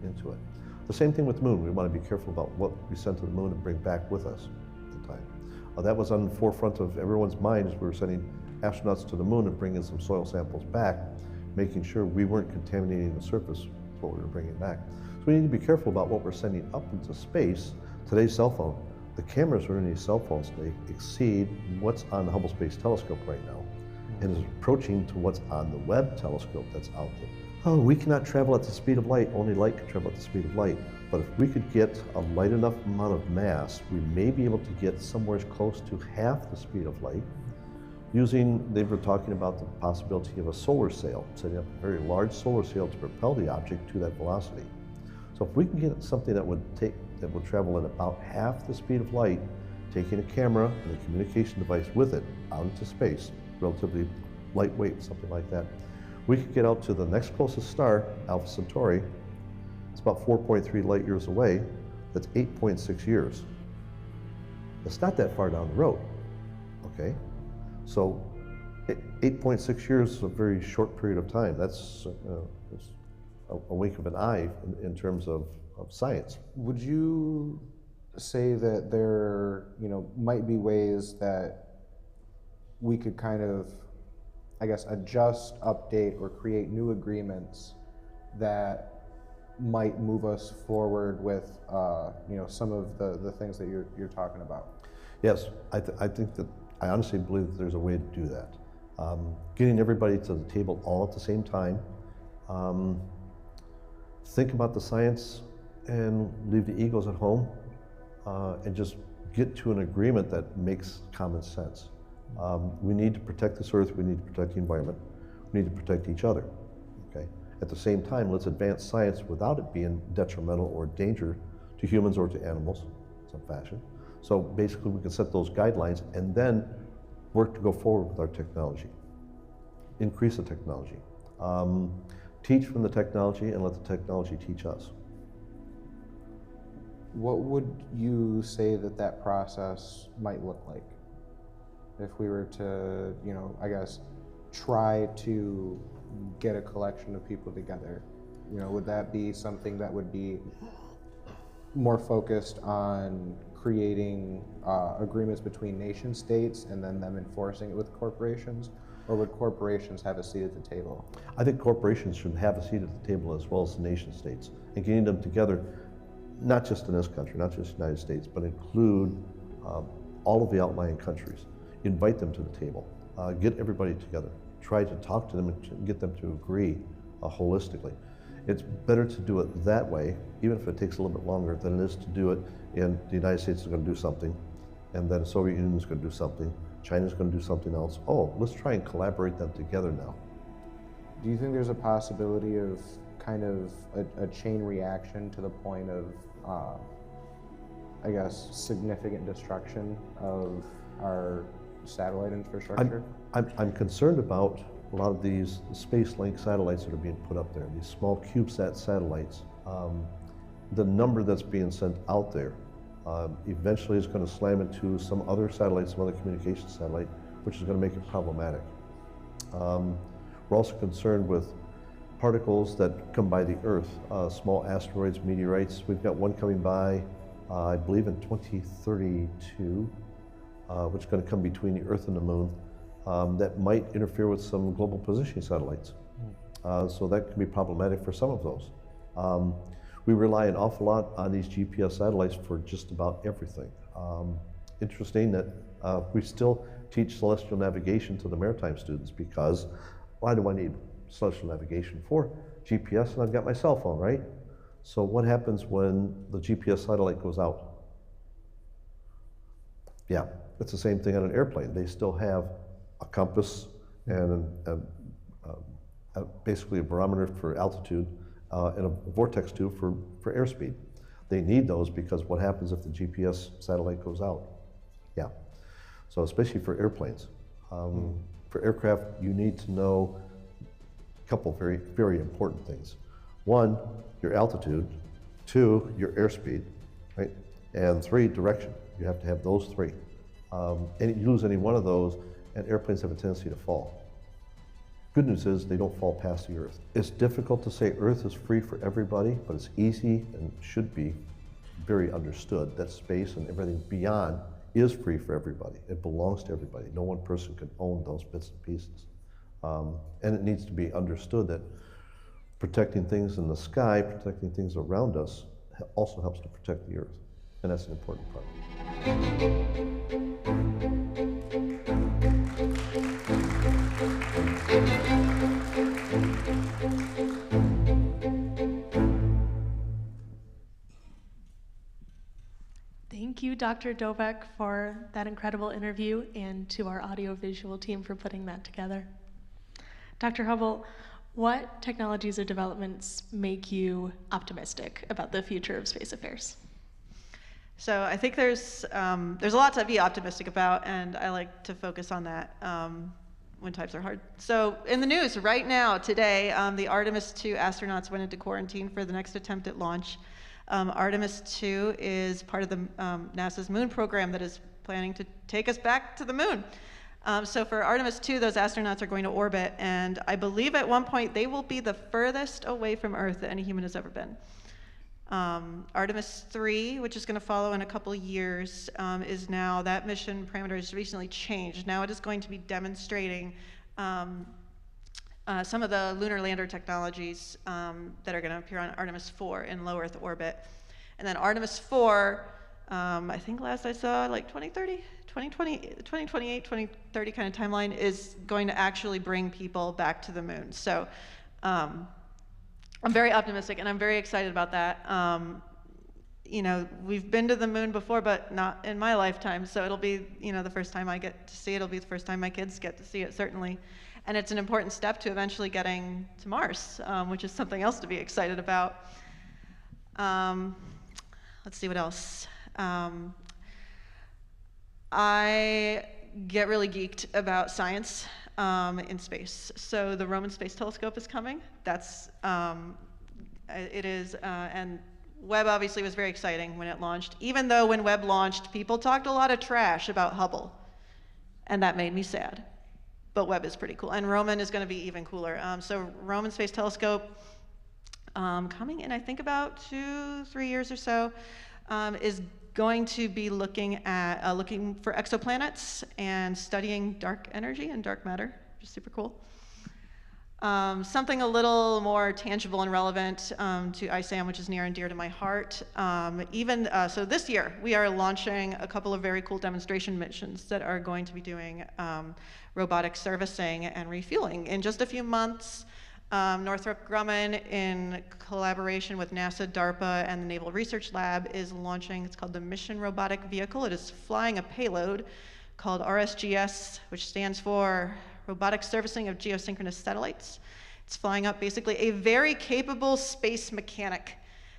into it. The same thing with the moon. We want to be careful about what we send to the moon and bring back with us at the time. That was on the forefront of everyone's mind as we were sending astronauts to the moon and bringing some soil samples back, making sure we weren't contaminating the surface with what we were bringing back. So we need to be careful about what we're sending up into space. Today's cell phone, the cameras are in these cell phones, they exceed what's on the Hubble Space Telescope right now, and is approaching to what's on the Webb telescope that's out there. Oh, we cannot travel at the speed of light, only light can travel at the speed of light. But if we could get a light enough amount of mass, we may be able to get somewhere close to half the speed of light, they were talking about the possibility of a solar sail, setting up a very large solar sail to propel the object to that velocity. So if we can get something that would travel at about half the speed of light, taking a camera and a communication device with it out into space, relatively lightweight, something like that, we could get out to the next closest star, Alpha Centauri. It's about 4.3 light years away. That's 8.6 years. It's not that far down the road, okay? So 8.6 years is a very short period of time. That's a wink of an eye in terms of science. Would you say that there might be ways that we could kind of, I guess, adjust, update, or create new agreements that might move us forward with some of the things that you're talking about? Yes, I honestly believe that there's a way to do that. Getting everybody to the table all at the same time, think about the science and leave the egos at home, and just get to an agreement that makes common sense. We need to protect this Earth, we need to protect the environment, we need to protect each other, okay? At the same time, let's advance science without it being detrimental or danger to humans or to animals in some fashion. So basically we can set those guidelines and then work to go forward with our technology. Increase the technology. Teach from the technology and let the technology teach us. What would you say that process might look like? If we were to, I guess, try to get a collection of people together, would that be something that would be more focused on creating agreements between nation states and then them enforcing it with corporations? or would corporations have a seat at the table? I think corporations should have a seat at the table as well as the nation states, and getting them together, not just in this country, not just the United States, but include all of the outlying countries. Invite them to the table, get everybody together, try to talk to them and get them to agree holistically. It's better to do it that way, even if it takes a little bit longer, than it is to do it in the United States is going to do something, and then the Soviet Union is going to do something, China's going to do something else. Oh, let's try and collaborate them together now. Do you think there's a possibility of kind of a chain reaction to the point of, I guess, significant destruction of our satellite infrastructure? I'm concerned about a lot of these space-link satellites that are being put up there, these small CubeSat satellites. The number that's being sent out there eventually is going to slam into some other satellites, some other communication satellite, which is going to make it problematic. We're also concerned with particles that come by the Earth, small asteroids, meteorites. We've got one coming by, I believe in 2032, which is going to come between the Earth and the Moon, that might interfere with some global positioning satellites. So that can be problematic for some of those. We rely an awful lot on these GPS satellites for just about everything. Interesting that we still teach celestial navigation to the maritime students, because why do I need celestial navigation for? GPS, and I've got my cell phone, right? So what happens when the GPS satellite goes out? Yeah, it's the same thing on an airplane. They still have a compass and basically a barometer for altitude and a vortex tube for airspeed. They need those because what happens if the GPS satellite goes out? Yeah, so especially for airplanes. For aircraft, you need to know a couple very, very important things. One, your altitude. Two, your airspeed, right? And three, direction. You have to have those three. And you lose any one of those, and airplanes have a tendency to fall. Good news is they don't fall past the Earth. It's difficult to say Earth is free for everybody, but it's easy and should be very understood that space and everything beyond is free for everybody. It belongs to everybody. No one person can own those bits and pieces. And it needs to be understood that protecting things in the sky, protecting things around us, also helps to protect the Earth. And that's an important part. Thank you, Dr. Dovek, for that incredible interview, and to our audiovisual team for putting that together. Dr. Hubble, what technologies or developments make you optimistic about the future of space affairs? So I think there's a lot to be optimistic about, and I like to focus on that when times are hard. So in the news right now, today, the Artemis 2 astronauts went into quarantine for the next attempt at launch. Artemis 2 is part of the NASA's moon program that is planning to take us back to the moon. So for Artemis 2, those astronauts are going to orbit, and I believe at one point they will be the furthest away from Earth that any human has ever been. Artemis 3, which is going to follow in a couple years, is now, that mission parameter has recently changed. Now it is going to be demonstrating some of the lunar lander technologies that are going to appear on Artemis 4 in low Earth orbit. And then Artemis 4, I think last I saw, like 2030, 2028, 2030 kind of timeline, is going to actually bring people back to the moon. So I'm very optimistic, and I'm very excited about that. You know, we've been to the moon before, but not in my lifetime, so it'll be, you know, the first time I get to see it. It'll be the first time my kids get to see it, certainly. And it's an important step to eventually getting to Mars, which is something else to be excited about. Let's see what else. I get really geeked about science in space. So the Roman Space Telescope is coming. That's, it is, and Webb obviously was very exciting when it launched, even though when Webb launched, people talked a lot of trash about Hubble, and that made me sad. But Webb is pretty cool, and Roman is going to be even cooler. So Roman Space Telescope, coming in I think about 2-3 years or so, is going to be looking at looking for exoplanets and studying dark energy and dark matter, which is super cool. Something a little more tangible and relevant to ISAM, which is near and dear to my heart. So this year, we are launching a couple of very cool demonstration missions that are going to be doing robotic servicing and refueling. In just a few months, Northrop Grumman, in collaboration with NASA, DARPA, and the Naval Research Lab, is launching, it's called the Mission Robotic Vehicle. It is flying a payload called RSGS, which stands for Robotic Servicing of Geosynchronous Satellites. It's flying up basically a very capable space mechanic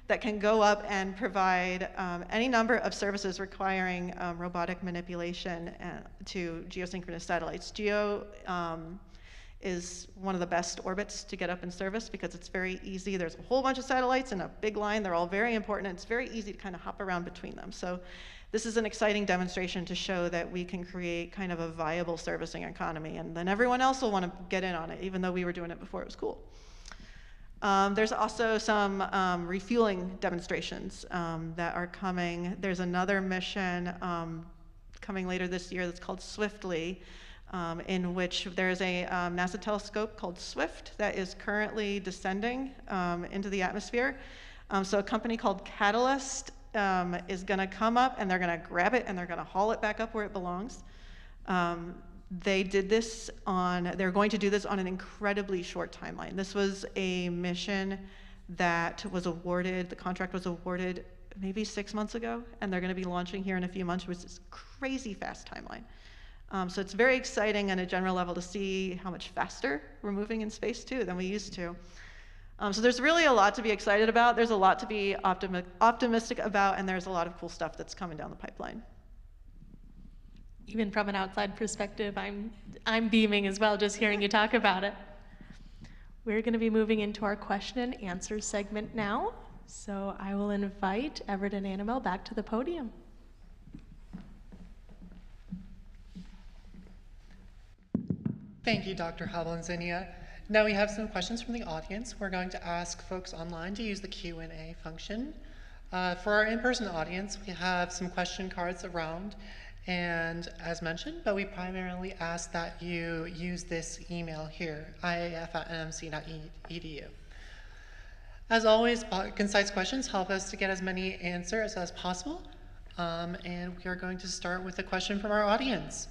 that can go up and provide any number of services requiring robotic manipulation to geosynchronous satellites. Geo is one of the best orbits to get up in service because it's very easy. There's a whole bunch of satellites in a big line. They're all very important, and it's very easy to kind of hop around between them. So this is an exciting demonstration to show that we can create kind of a viable servicing economy, and then everyone else will want to get in on it, even though we were doing it before it was cool. There's also some refueling demonstrations that are coming. There's another mission coming later this year that's called Swiftly, in which there's a NASA telescope called SWIFT that is currently descending into the atmosphere. So a company called Catalyst is going to come up, and they're going to grab it, and they're going to haul it back up where it belongs. They're going to do this on an incredibly short timeline. This was a mission that was awarded, the contract was awarded maybe 6 months ago, and they're going to be launching here in a few months, which is a crazy fast timeline. So it's very exciting on a general level to see how much faster we're moving in space too than we used to. So there's really a lot to be excited about. There's a lot to be optimistic about, and there's a lot of cool stuff that's coming down the pipeline. Even from an outside perspective, I'm beaming as well just hearing you talk about it. We're going to be moving into our question and answer segment now. So I will invite Everett and Annabelle back to the podium. Thank you, Dr. Hubble and Zinnia. Now we have some questions from the audience. We're going to ask folks online to use the Q&A function. For our in-person audience, we have some question cards around, and as mentioned, but we primarily ask that you use this email here, iaf@nmc.edu. As always, concise questions help us to get as many answers as possible, and we are going to start with a question from our audience.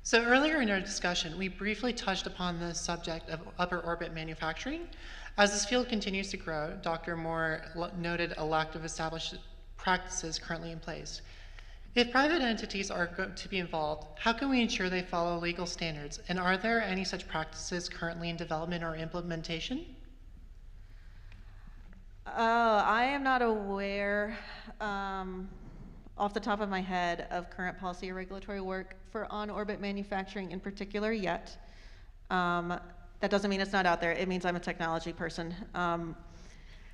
So earlier in our discussion, we briefly touched upon the subject of upper orbit manufacturing. As this field continues to grow, Dr. Moore noted a lack of established practices currently in place. If private entities are to be involved, how can we ensure they follow legal standards? And are there any such practices currently in development or implementation? I am not aware off the top of my head of current policy or regulatory work for on-orbit manufacturing in particular yet. That doesn't mean it's not out there. It means I'm a technology person,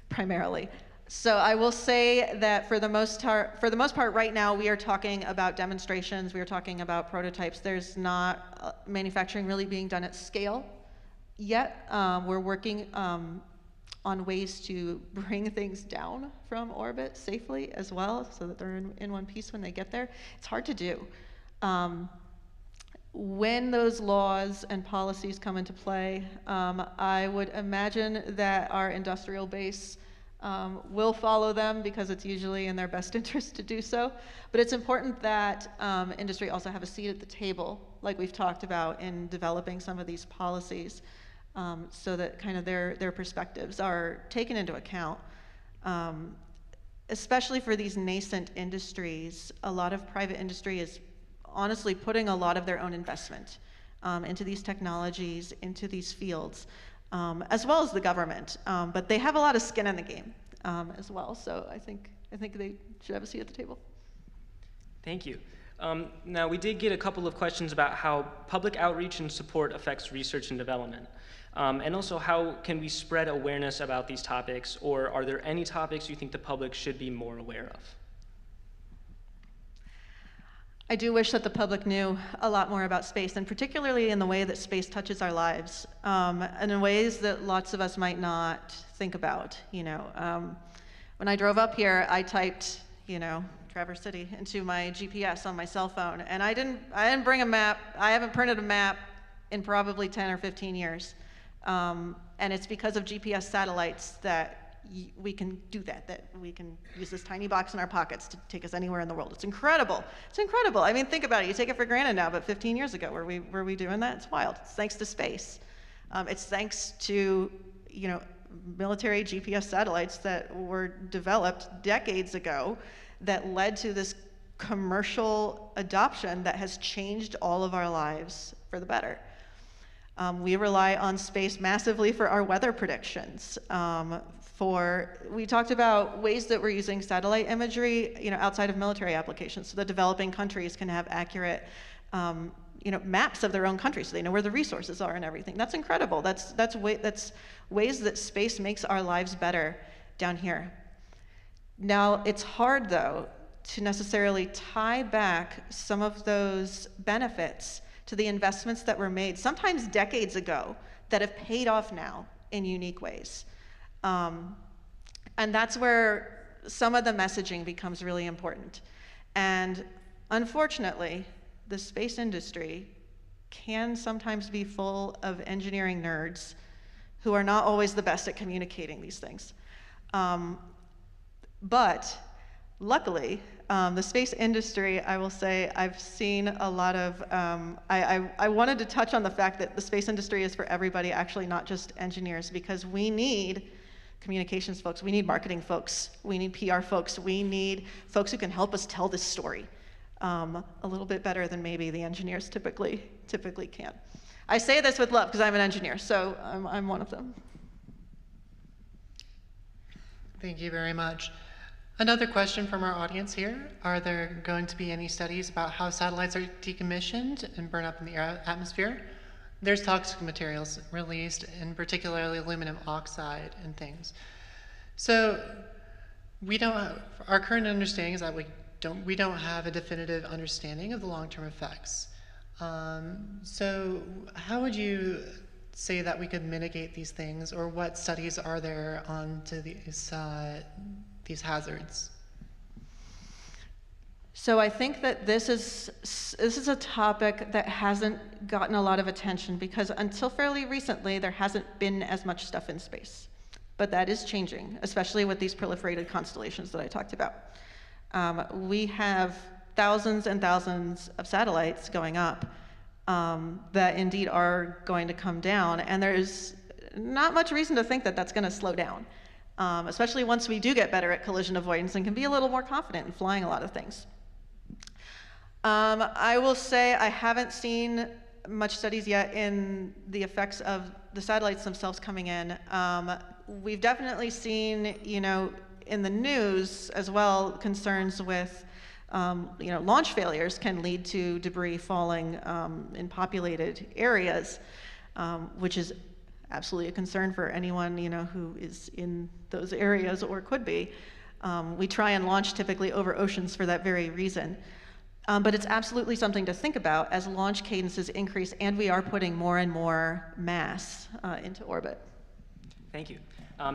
primarily. So I will say that for the most part right now, we are talking about demonstrations, we are talking about prototypes. There's not manufacturing really being done at scale yet. We're working on ways to bring things down from orbit safely as well, so that they're in one piece when they get there. It's hard to do. When those laws and policies come into play, I would imagine that our industrial base will follow them because it's usually in their best interest to do so. But it's important that industry also have a seat at the table, like we've talked about in developing some of these policies, so that kind of their perspectives are taken into account. Especially for these nascent industries, a lot of private industry is honestly putting a lot of their own investment into these technologies, into these fields, as well as the government. But they have a lot of skin in the game as well. So I think they should have a seat at the table. Thank you. Now, we did get a couple of questions about how public outreach and support affects research and development. And also, how can we spread awareness about these topics, or are there any topics you think the public should be more aware of? I do wish that the public knew a lot more about space, and particularly in the way that space touches our lives, and in ways that lots of us might not think about. When I drove up here, I typed, Traverse City into my GPS on my cell phone, and I didn't bring a map. I haven't printed a map in probably 10 or 15 years. And it's because of GPS satellites that we can do that we can use this tiny box in our pockets to take us anywhere in the world. It's incredible. It's incredible. I mean, think about it. You take it for granted now, but 15 years ago, were we doing that? It's wild. It's thanks to space. It's thanks to, you know, military GPS satellites that were developed decades ago that led to this commercial adoption that has changed all of our lives for the better. We rely on space massively for our weather predictions. We talked about ways that we're using satellite imagery, you know, outside of military applications, so that developing countries can have accurate, you know, maps of their own country, so they know where the resources are and everything. That's incredible. That's ways that space makes our lives better down here. Now, it's hard though to necessarily tie back some of those benefits to the investments that were made, sometimes decades ago, that have paid off now in unique ways. And that's where some of the messaging becomes really important. And unfortunately, the space industry can sometimes be full of engineering nerds who are not always the best at communicating these things. But luckily, the space industry, I will say, I've seen a lot of, I wanted to touch on the fact that the space industry is for everybody, actually not just engineers, because we need communications folks, we need marketing folks, we need PR folks, we need folks who can help us tell this story a little bit better than maybe the engineers typically can. I say this with love because I'm an engineer, so I'm one of them. Thank you very much. Another question from our audience here. Are there going to be any studies about how satellites are decommissioned and burn up in the atmosphere? There's toxic materials released, and particularly aluminum oxide and things. So our current understanding is that we don't have a definitive understanding of the long-term effects. So how would you say that we could mitigate these things, or what studies are there onto these hazards? So I think that this is a topic that hasn't gotten a lot of attention because until fairly recently, there hasn't been as much stuff in space. But that is changing, especially with these proliferated constellations that I talked about. We have thousands and thousands of satellites going up that indeed are going to come down, and there's not much reason to think that that's going to slow down, especially once we do get better at collision avoidance and can be a little more confident in flying a lot of things. I will say I haven't seen much studies yet in the effects of the satellites themselves coming in. We've definitely seen, you know, in the news as well, concerns with, you know, launch failures can lead to debris falling in populated areas, which is absolutely a concern for anyone, you know, who is in those areas or could be. We try and launch typically over oceans for that very reason. But it's absolutely something to think about as launch cadences increase and we are putting more and more mass into orbit. Thank you.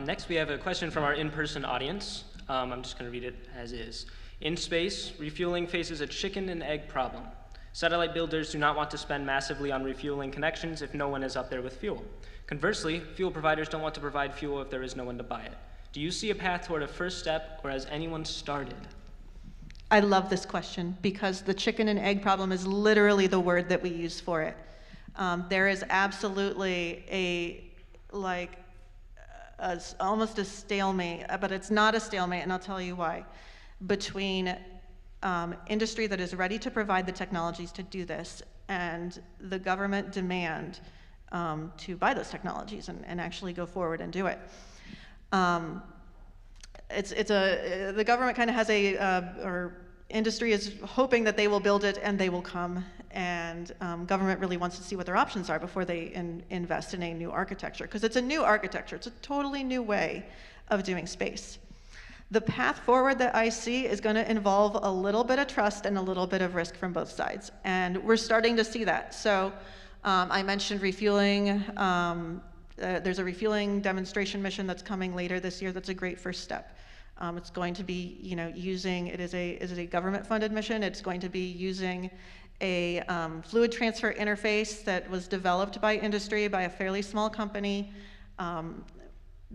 Next, we have a question from our in-person audience. I'm just going to read it as is. In space, refueling faces a chicken and egg problem. Satellite builders do not want to spend massively on refueling connections if no one is up there with fuel. Conversely, fuel providers don't want to provide fuel if there is no one to buy it. Do you see a path toward a first step, or has anyone started? I love this question because the chicken and egg problem is literally the word that we use for it. There is absolutely almost a stalemate, but it's not a stalemate, and I'll tell you why, between industry that is ready to provide the technologies to do this and the government demand to buy those technologies and actually go forward and do it. The government kind of has or industry is hoping that they will build it and they will come, and government really wants to see what their options are before they invest in a new architecture, because it's a new architecture. It's a totally new way of doing space. The path forward that I see is going to involve a little bit of trust and a little bit of risk from both sides, and we're starting to see that. So I mentioned refueling. There's a refueling demonstration mission that's coming later this year. That's a great first step. It's going to be, you know, it is a government-funded mission. It's going to be using a fluid transfer interface that was developed by industry, by a fairly small company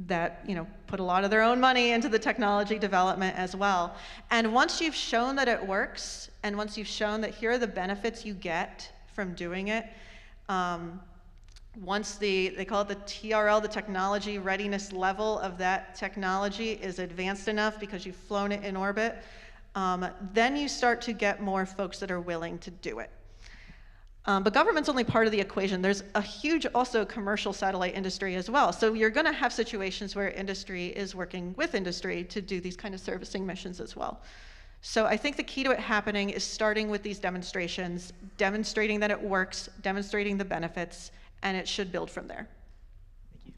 that put a lot of their own money into the technology development as well. And once you've shown that it works, and once you've shown that here are the benefits you get from doing it, once they call it the TRL, the technology readiness level of that technology is advanced enough because you've flown it in orbit, then you start to get more folks that are willing to do it. But government's only part of the equation. There's a huge also commercial satellite industry as well. So you're gonna have situations where industry is working with industry to do these kind of servicing missions as well. So I think the key to it happening is starting with these demonstrations, demonstrating that it works, demonstrating the benefits, and it should build from there. Thank you.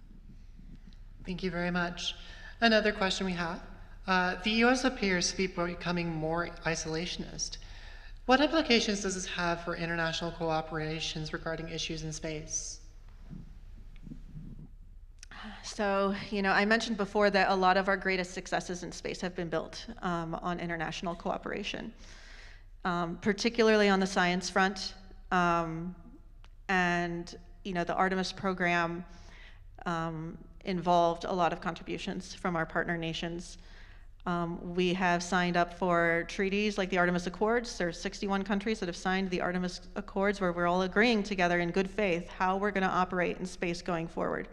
Thank you very much. Another question we have. The US appears to be becoming more isolationist. What implications does this have for international cooperations regarding issues in space? So, I mentioned before that a lot of our greatest successes in space have been built on international cooperation, particularly on the science front. And, the Artemis program involved a lot of contributions from our partner nations. We have signed up for treaties like the Artemis Accords. There are 61 countries that have signed the Artemis Accords where we're all agreeing together in good faith how we're going to operate in space going forward.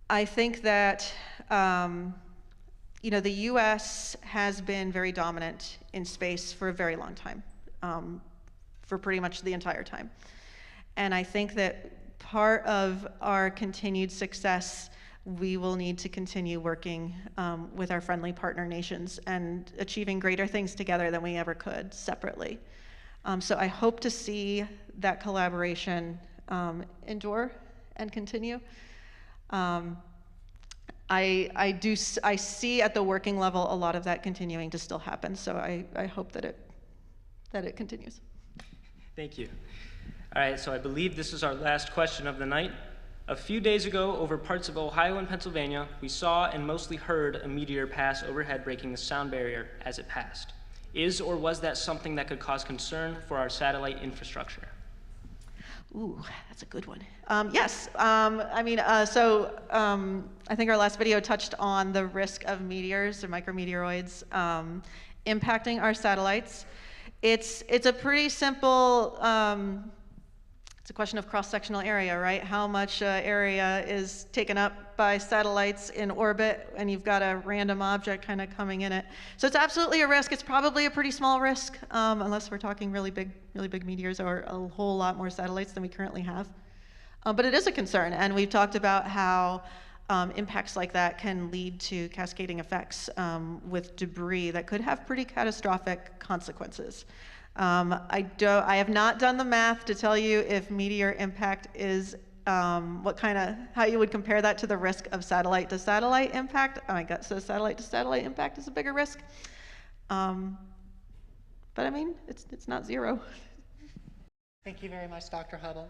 I think that the US has been very dominant in space for a very long time, for pretty much the entire time. And I think that part of our continued success, we will need to continue working with our friendly partner nations and achieving greater things together than we ever could separately. So I hope to see that collaboration endure and continue. I see at the working level a lot of that continuing to still happen. So I hope that it continues. Thank you. All right, so I believe this is our last question of the night. A few days ago, over parts of Ohio and Pennsylvania, we saw and mostly heard a meteor pass overhead, breaking the sound barrier as it passed. Is or was that something that could cause concern for our satellite infrastructure? Ooh, that's a good one. Yes, I think our last video touched on the risk of meteors or micrometeoroids impacting our satellites. It's a pretty simple, it's a question of cross-sectional area, right? How much area is taken up by satellites in orbit, and you've got a random object kind of coming in it. So it's absolutely a risk. It's probably a pretty small risk, unless we're talking really big meteors or a whole lot more satellites than we currently have. But it is a concern, and we've talked about how impacts like that can lead to cascading effects with debris that could have pretty catastrophic consequences. I have not done the math to tell you if meteor impact is how you would compare that to the risk of satellite to satellite impact. My gut says satellite to satellite impact is a bigger risk. But I mean, it's not zero. Thank you very much, Dr. Hubble.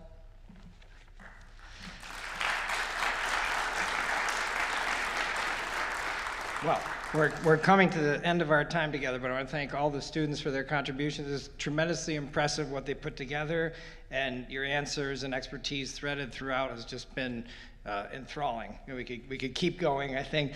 Well, we're coming to the end of our time together, but I want to thank all the students for their contributions. It's tremendously impressive what they put together, and your answers and expertise threaded throughout has just been enthralling. We could keep going, I think.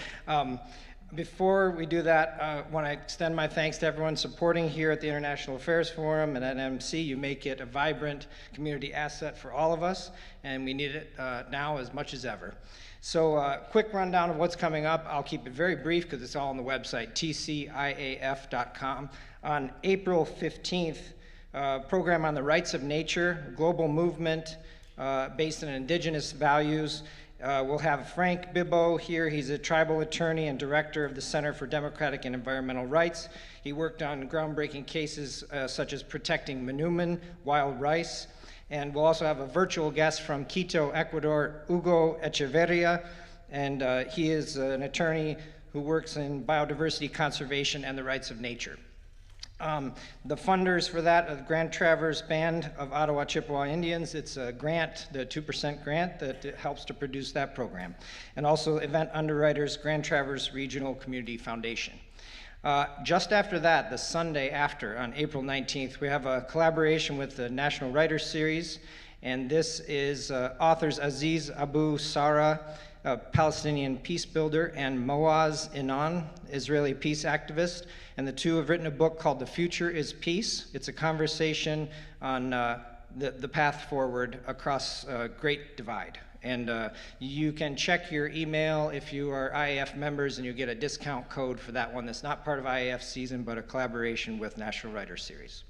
Before we do that, I want to extend my thanks to everyone supporting here at the International Affairs Forum and at NMC. You make it a vibrant community asset for all of us, and we need it now as much as ever. So quick rundown of what's coming up. I'll keep it very brief because it's all on the website, tciaf.com. On April 15th, program on the rights of nature, global movement based on indigenous values. We'll have Frank Bibbo here. He's a tribal attorney and director of the Center for Democratic and Environmental Rights. He worked on groundbreaking cases such as protecting Manuman wild rice. And we'll also have a virtual guest from Quito, Ecuador, Hugo Echeverria. And he is an attorney who works in biodiversity conservation and the rights of nature. The funders for that are the Grand Traverse Band of Ottawa Chippewa Indians. It's a grant, the 2% grant that helps to produce that program. And also event underwriters, Grand Traverse Regional Community Foundation. Just after that, the Sunday after, on April 19th, we have a collaboration with the National Writers Series, and this is authors Aziz Abu Sara, a Palestinian peace builder, and Moaz Inan, Israeli peace activist, and the two have written a book called The Future is Peace. It's a conversation on the path forward across a great divide. And you can check your email if you are IAF members, and you get a discount code for that one that's not part of IAF season, but a collaboration with National Writers Series.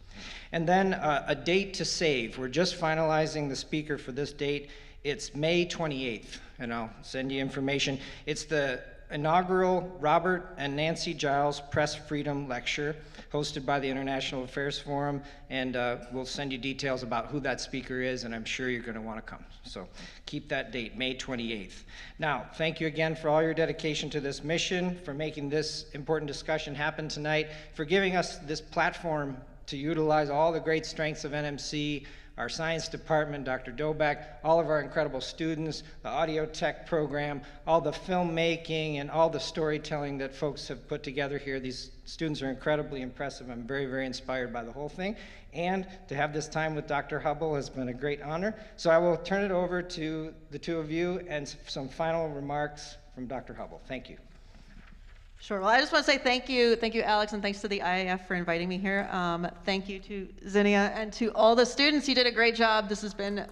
And then a date to save. We're just finalizing the speaker for this date. It's May 28th, and I'll send you information. It's the inaugural Robert and Nancy Giles Press Freedom Lecture, hosted by the International Affairs Forum, and we'll send you details about who that speaker is, and I'm sure you're going to want to come. So keep that date, May 28th. Now, thank you again for all your dedication to this mission, for making this important discussion happen tonight, for giving us this platform to utilize all the great strengths of NMC, our science department, Dr. Dobek, all of our incredible students, the audio tech program, all the filmmaking and all the storytelling that folks have put together here. These students are incredibly impressive. I'm very, very inspired by the whole thing. And to have this time with Dr. Hubble has been a great honor. So I will turn it over to the two of you and some final remarks from Dr. Hubble. Thank you. Sure. Well, I just want to say thank you, Alex, and thanks to the IAF for inviting me here. Thank you to Zinnia and to all the students. You did a great job. This has been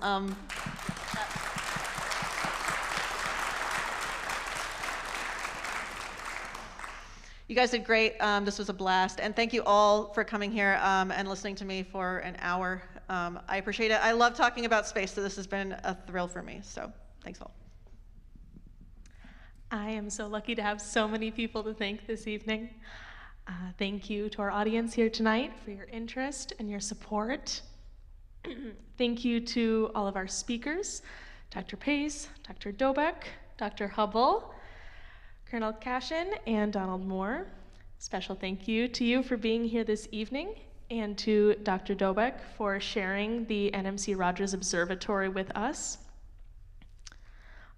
you guys did great. This was a blast, and thank you all for coming here and listening to me for an hour. I appreciate it. I love talking about space, so this has been a thrill for me. So thanks all. I am so lucky to have so many people to thank this evening. Thank you to our audience here tonight for your interest and your support. Thank you to all of our speakers, Dr. Pace, Dr. Dobek, Dr. Hubble, Colonel Cashin, and Donald Moore. Special thank you to you for being here this evening, and to Dr. Dobek for sharing the NMC Rogers Observatory with us.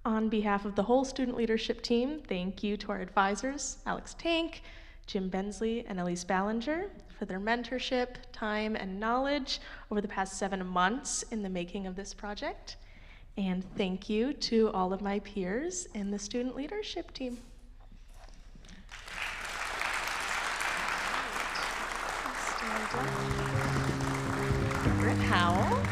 On behalf of the whole student leadership team, thank you to our advisors, Alex Tank, Jim Bensley, and Elise Ballinger, for their mentorship, time, and knowledge over the past 7 months in the making of this project. And thank you to all of my peers in the student leadership team. Britt Howell.